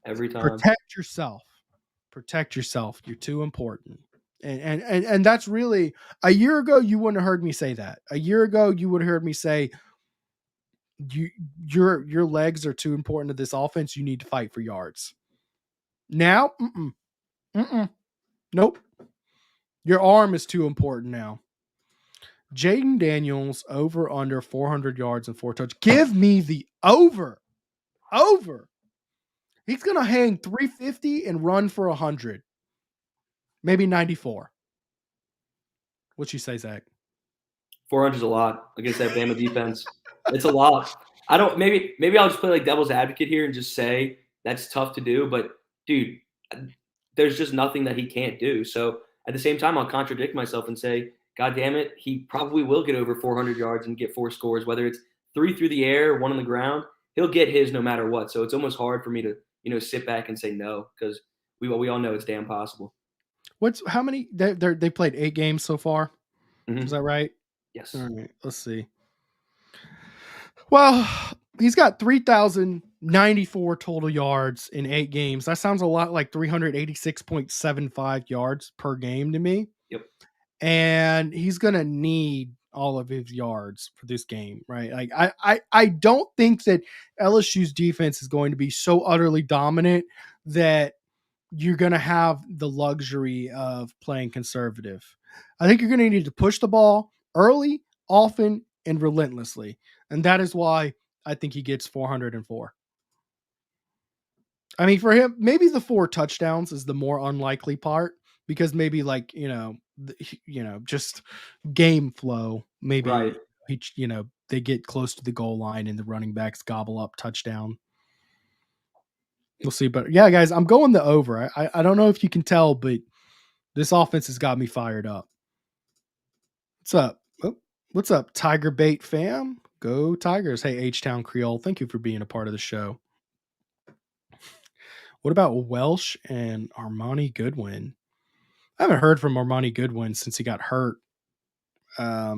Every time. Protect yourself. Protect yourself. You're too important. And that's really, a year ago, you wouldn't have heard me say that. A year ago, you would have heard me say, your legs are too important to this offense. You need to fight for yards. Now, nope. Your arm is too important now. Jaden Daniels over under 400 yards and 4 touchdowns. Give me the over. Over. He's going to hang 350 and run for 100. Maybe 94. What'd you say, Zach? 400 is a lot against that Bama defense. It's a lot. Maybe I'll just play like devil's advocate here and just say that's tough to do. But, dude, there's just nothing that he can't do. So at the same time, I'll contradict myself and say, God damn it, he probably will get over 400 yards and get 4 scores, whether it's 3 through the air, 1 on the ground. He'll get his no matter what. So it's almost hard for me to, sit back and say no, because we all know it's damn possible. How many they played 8 games so far? Mhm. Is that right? Yes. All right, let's see. Well, he's got 3,094 total yards in 8 games. That sounds a lot like 386.75 yards per game to me. Yep. And he's going to need all of his yards for this game, right? Like I don't think that LSU's defense is going to be so utterly dominant that you're going to have the luxury of playing conservative. I think you're going to need to push the ball early, often, and relentlessly. And that is why I think he gets 404. I mean, for him, maybe the 4 touchdowns is the more unlikely part, because maybe just game flow. Maybe Right. they get close to the goal line and the running backs gobble up touchdown. We'll see. But yeah, guys, I'm going the over. I don't know if you can tell, but this offense has got me fired up. What's up? What's up, TigerBait fam? Go Tigers. Hey, H-Town Creole, thank you for being a part of the show. What about Welsh and Armani Goodwin? I haven't heard from Armani Goodwin since he got hurt. I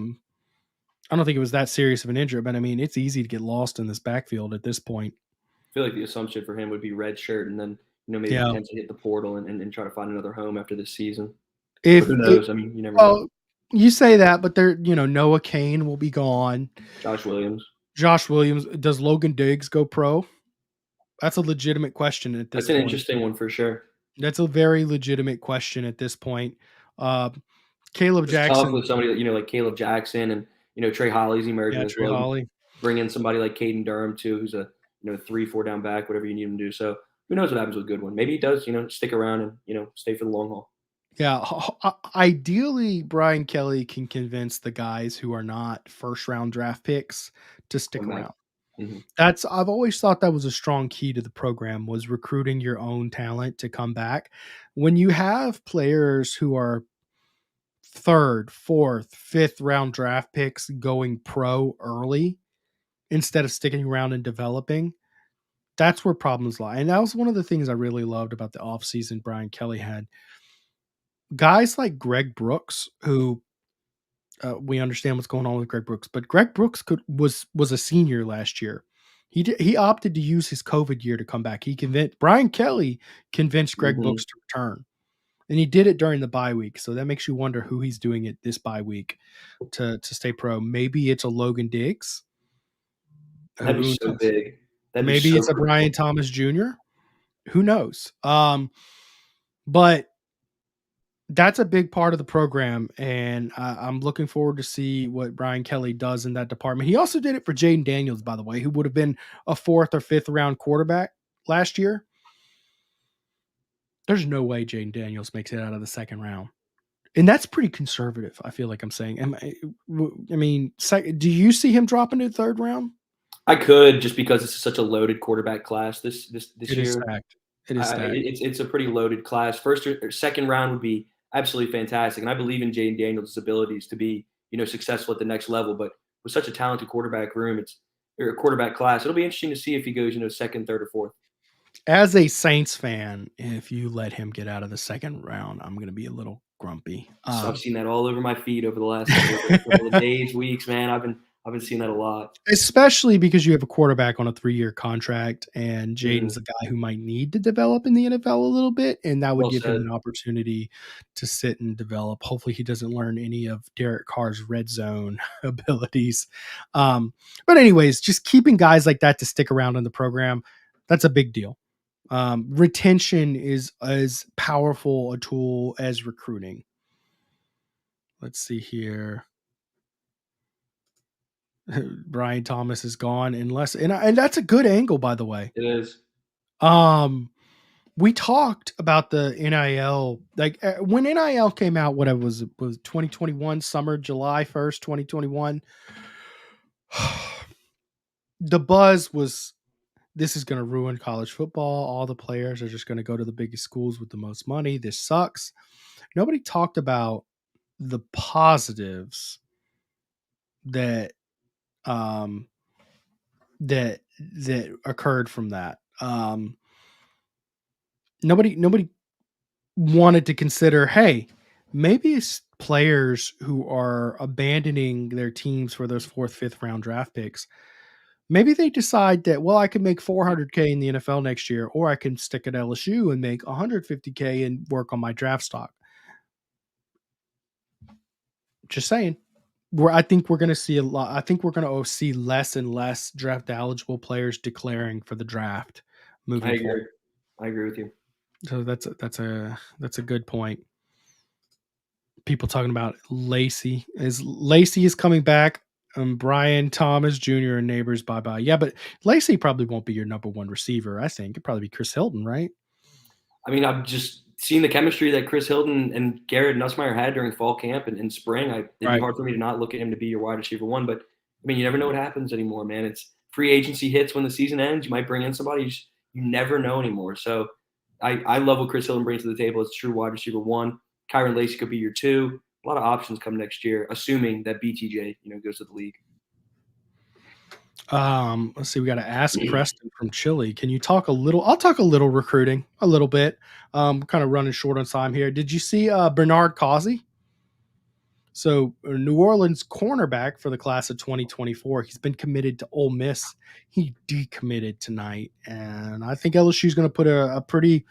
don't think it was that serious of an injury, but I mean, it's easy to get lost in this backfield at this point. I feel like the assumption for him would be red shirt, and then maybe potentially hit the portal and try to find another home after this season. But who knows? I mean, you never know. You say that, but Noah Kane will be gone. Josh Williams. Does Logan Diggs go pro? That's a legitimate question at this point. That's an interesting one for sure. That's a very legitimate question at this point. Caleb Jackson. Tough with somebody that, like Caleb Jackson and, Trey Holly's emerging as well. Holly. Bring in somebody like Caden Durham too, who's a 3-4 down back, whatever you need him to do. So who knows what happens with Goodwin? Maybe he does, stick around and, stay for the long haul. Yeah. Ideally, Brian Kelly can convince the guys who are not first round draft picks to stick around. Mm-hmm. I've always thought that was a strong key to the program, was recruiting your own talent to come back. When you have players who are 3rd, 4th, 5th round draft picks going pro early instead of sticking around and developing, that's where problems lie. And that was one of the things I really loved about the offseason Brian Kelly had. Guys like Greg Brooks, who we understand what's going on with Greg Brooks, but Greg Brooks was a senior last year. He opted to use his COVID year to come back. Brian Kelly convinced Greg Brooks to return, and he did it during the bye week. So that makes you wonder who he's doing it this bye week to stay pro. Maybe it's a Logan Diggs. That'd be so big. Maybe it's a Brian Thomas Jr. Who knows? But that's a big part of the program, and I'm looking forward to see what Brian Kelly does in that department. He also did it for Jaden Daniels, by the way, who would have been a 4th or 5th round quarterback last year. There's no way Jaden Daniels makes it out of the 2nd round. And that's pretty conservative, I feel like I'm saying. Do you see him dropping to the 3rd round? I could, just because it's such a loaded quarterback class this year. It is stacked. It's a pretty loaded class. 1st or 2nd round would be absolutely fantastic. And I believe in Jaden Daniels' abilities to be, successful at the next level. But with such a talented quarterback room, or a quarterback class, it'll be interesting to see if he goes, 2nd, 3rd, or 4th. As a Saints fan, if you let him get out of the 2nd round, I'm going to be a little grumpy. So I've seen that all over my feed over the last couple of days, weeks, man. I've been seeing that a lot. Especially because you have a quarterback on a 3-year contract, and Jaden's a guy who might need to develop in the NFL a little bit, and that would give him an opportunity to sit and develop. Hopefully he doesn't learn any of Derek Carr's red zone abilities. But anyways, just keeping guys like that to stick around in the program, that's a big deal. Retention is as powerful a tool as recruiting. Let's see here. Brian Thomas is gone and that's a good angle, by the way. It is. We talked about the NIL, like when NIL came out, what it was 2021 summer, July 1st, 2021. The buzz was, this is going to ruin college football. All the players are just going to go to the biggest schools with the most money. This sucks. nobody talked about the positives that that occurred from that. Nobody wanted to consider, hey, maybe it's players who are abandoning their teams for those 4th, 5th round draft picks. Maybe they decide that, well, I can make $400K in the NFL next year, or I can stick at LSU and make $150K and work on my draft stock. Just saying. I think we're going to see a lot. I think we're going to see less and less draft eligible players declaring for the draft moving forward. I agree with you. So that's a good point. People talking about Lacey is coming back. Brian Thomas Jr. and Neighbors, bye. Yeah, but Lacey probably won't be your number 1 receiver. I think it'd probably be Chris Hilton, right? I mean, I've just seen the chemistry that Chris Hilton and Garrett Nussmeier had during fall camp and in spring. It'd be hard for me to not look at him to be your wide receiver 1. But I mean, you never know what happens anymore, man. It's free agency hits when the season ends. You might bring in somebody. You never know anymore. So I love what Chris Hilton brings to the table. It's true wide receiver 1. Kyron Lacey could be your 2. A lot of options come next year, assuming that BTJ, goes to the league. Let's see. We got to ask Preston from Chile. Can you talk a little? I'll talk a little recruiting, a little bit. Kind of running short on time here. Did you see Bernard Causey? So New Orleans cornerback for the class of 2024. He's been committed to Ole Miss. He decommitted tonight, and I think LSU is going to put a pretty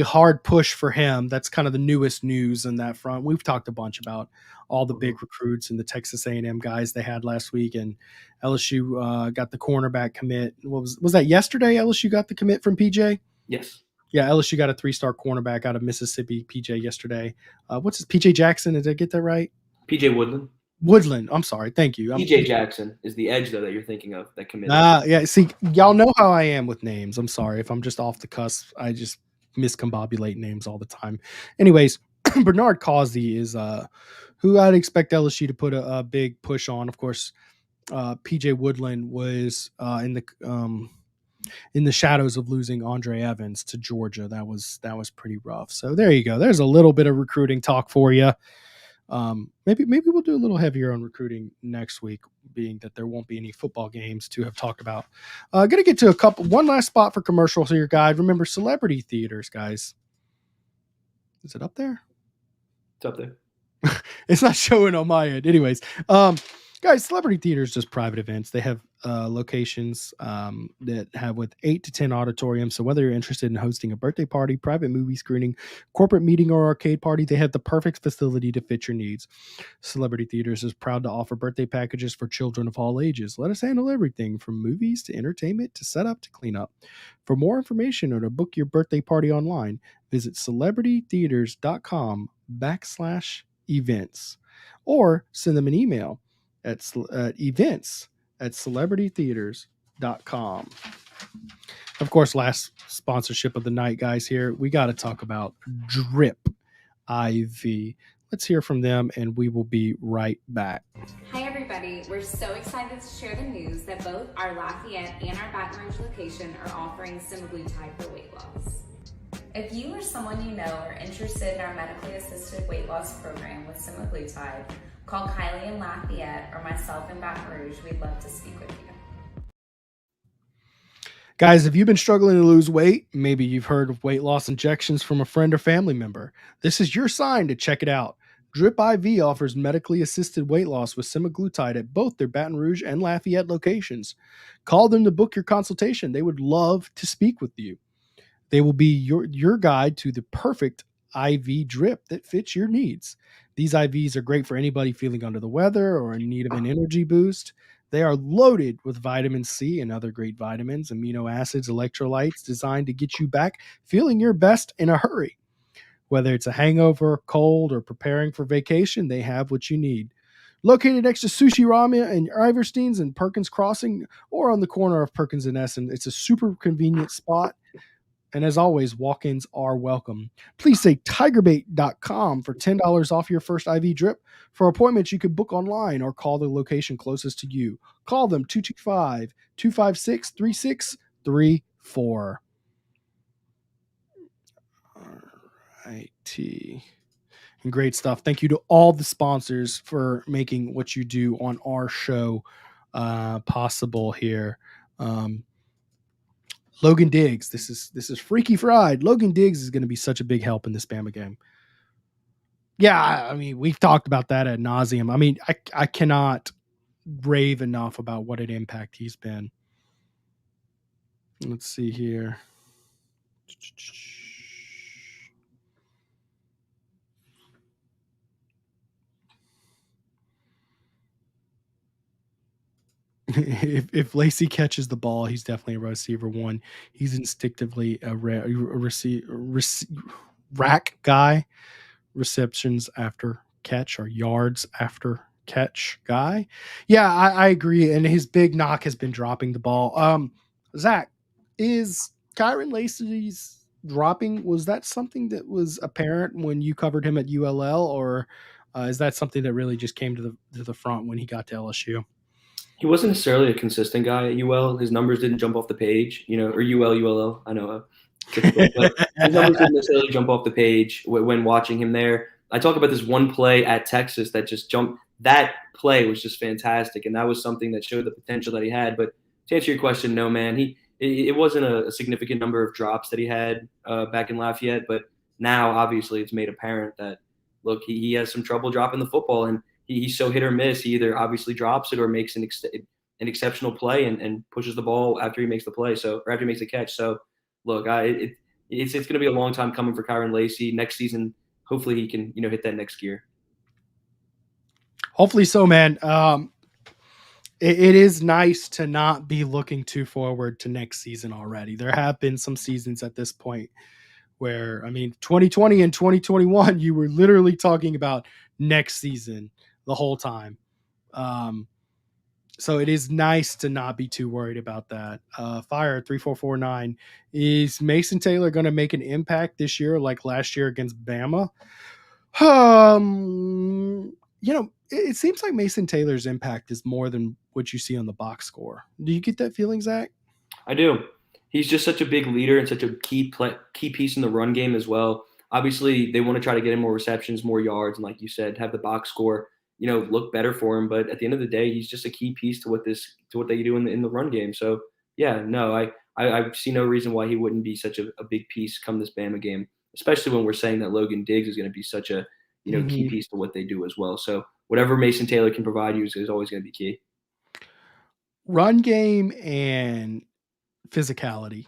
hard push for him. That's kind of the newest news in that front. We've talked a bunch about all the big recruits and the Texas A&M guys they had last week, and LSU got the cornerback commit. What was that yesterday? LSU got the commit from PJ? Yes. Yeah, LSU got a 3-star cornerback out of Mississippi, PJ, yesterday. What's his PJ Jackson? Did I get that right? PJ Woodland. Woodland. I'm sorry. Thank you. PJ Jackson is the edge, though, that you're thinking of that committed. Yeah. See, y'all know how I am with names. I'm sorry if I'm just off the cusp. I just miscombobulate names all the time. Anyways, Bernard Causey is who I'd expect LSU to put a big push on. Of course, PJ Woodland was in the shadows of losing Andre Evans to Georgia. That was pretty rough. So there you go. There's a little bit of recruiting talk for you. Maybe we'll do a little heavier on recruiting next week, being that there won't be any football games to have talked about. Gonna get to one last spot for commercials here, guys. Remember, celebrity theaters, guys. Is it up there? It's up there. It's not showing on my end. Anyways, guys, celebrity theaters, just private events. They have locations that have with 8 to 10 auditoriums. So whether you're interested in hosting a birthday party, private movie screening, corporate meeting, or arcade party, they have the perfect facility to fit your needs. Celebrity Theaters is proud to offer birthday packages for children of all ages. Let us handle everything from movies to entertainment to setup to cleanup. For more information or to book your birthday party online, visit celebritytheaters.com/events or send them an email at events@celebritytheaters.com. Of course, last sponsorship of the night, guys, here. We got to talk about Drip IV. Let's hear from them, and we will be right back. Hi, everybody. We're so excited to share the news that both our Lafayette and our Baton Rouge location are offering semaglutide for weight loss. If you or someone you know are interested in our medically assisted weight loss program with semaglutide, call Kylie in Lafayette or myself in Baton Rouge. We'd love to speak with you. Guys, if you've been struggling to lose weight, maybe you've heard of weight loss injections from a friend or family member, this is your sign to check it out. Drip IV offers medically assisted weight loss with semaglutide at both their Baton Rouge and Lafayette locations. Call them to book your consultation. They would love to speak with you. They will be your guide to the perfect IV drip that fits your needs. These IVs are great for anybody feeling under the weather or in need of an energy boost. They are loaded with vitamin C and other great vitamins, amino acids, electrolytes designed to get you back feeling your best in a hurry. Whether it's a hangover, cold, or preparing for vacation, they have what you need. Located next to Sushi Ramya and Iverstein's and Perkins Crossing, or on the corner of Perkins and Essen, it's a super convenient spot. And as always, walk-ins are welcome. Please say TigerBait.com for $10 off your first IV drip. For appointments, you can book online or call the location closest to you. Call them 225-256-3634. All IT. And great stuff. Thank you to all the sponsors for making what you do on our show possible here. Logan Diggs. This is Freaky Fried. Logan Diggs is going to be such a big help in this Bama game. Yeah, I mean, we've talked about that ad nauseum. I mean, I cannot rave enough about what an impact he's been. Let's see here. If Lacey catches the ball, he's definitely a receiver one. He's instinctively a rack guy, receptions after catch or yards after catch guy. Yeah, I agree. And his big knock has been dropping the ball. Zack, is Kyron Lacey's dropping, was that something that was apparent when you covered him at ULL, or is that something that really just came to the front when he got to LSU? He wasn't necessarily a consistent guy at UL. His numbers didn't jump off the page, or ULL. I know, typical, but his numbers didn't necessarily jump off the page when watching him there. I talk about this one play at Texas that just jumped. That play was just fantastic, and that was something that showed the potential that he had. But to answer your question, no, man, it wasn't a significant number of drops that he had back in Lafayette. But now, obviously, it's made apparent that, look, he has some trouble dropping the football, and he's so hit or miss. He either obviously drops it or makes an exceptional play and pushes the ball after he makes the play. Or after he makes the catch. So, look, it's going to be a long time coming for Kyron Lacey. Next season, hopefully he can hit that next gear. Hopefully so, man. It is nice to not be looking too forward to next season already. There have been some seasons at this point where, 2020 and 2021, you were literally talking about next season the whole time. So it is nice to not be too worried about that. Fire 3449, is Mason Taylor going to make an impact this year like last year against Bama? It seems like Mason Taylor's impact is more than what you see on the box score. Do you get that feeling, Zach? I do. He's just such a big leader and such a key piece in the run game as well. Obviously, they want to try to get him more receptions, more yards, and like you said, have the box score, look better for him. But at the end of the day, he's just a key piece to what they do in the run game. So yeah, no, I see no reason why he wouldn't be such a big piece come this Bama game, especially when we're saying that Logan Diggs is going to be such a key piece to what they do as well. So whatever Mason Taylor can provide you is always going to be key. Run game and physicality.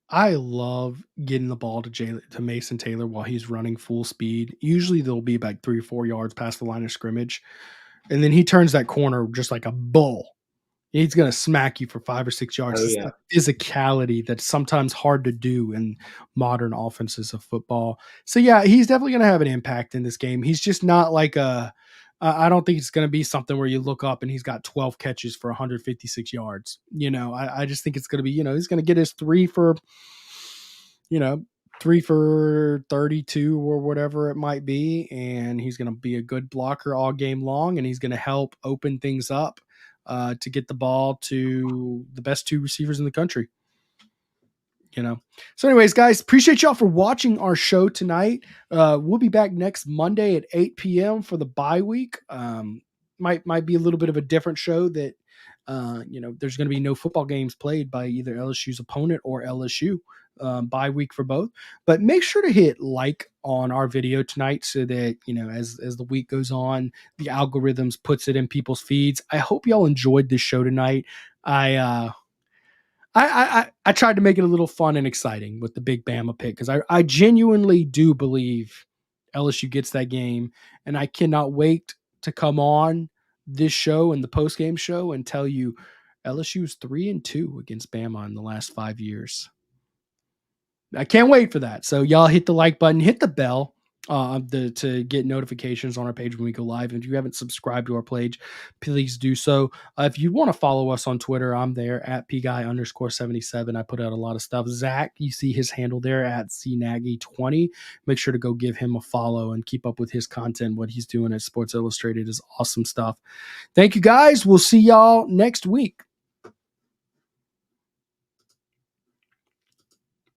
I love getting the ball to Mason Taylor while he's running full speed. Usually they'll be about 3 or 4 yards past the line of scrimmage. And then he turns that corner just like a bull. He's going to smack you for 5 or 6 yards. It's the physicality that's sometimes hard to do in modern offenses of football. So yeah, he's definitely going to have an impact in this game. He's just not like I don't think it's going to be something where you look up and he's got 12 catches for 156 yards. I just think it's going to be, he's going to get his 3 for 32 or whatever it might be. And he's going to be a good blocker all game long. And he's going to help open things up to get the ball to the best 2 receivers in the country. So anyways, guys, appreciate y'all for watching our show tonight. We'll be back next Monday at 8 p.m. for the bye week. Might be a little bit of a different show that, there's going to be no football games played by either LSU's opponent or LSU. Bye week for both, but make sure to hit like on our video tonight so that, as the week goes on, the algorithms puts it in people's feeds. I hope y'all enjoyed this show tonight. I tried to make it a little fun and exciting with the big Bama pick because I genuinely do believe LSU gets that game, and I cannot wait to come on this show and the post-game show and tell you LSU's 3-2 against Bama in the last 5 years. I can't wait for that. So y'all hit the like button, hit the bell to get notifications on our page when we go live. And if you haven't subscribed to our page, please do so. If you want to follow us on Twitter, I'm there at pguy_77. I put out a lot of stuff. Zach, you see his handle there at cnagy20. Make sure to go give him a follow and keep up with his content. What he's doing at Sports Illustrated is awesome stuff. Thank you guys. We'll see y'all next week.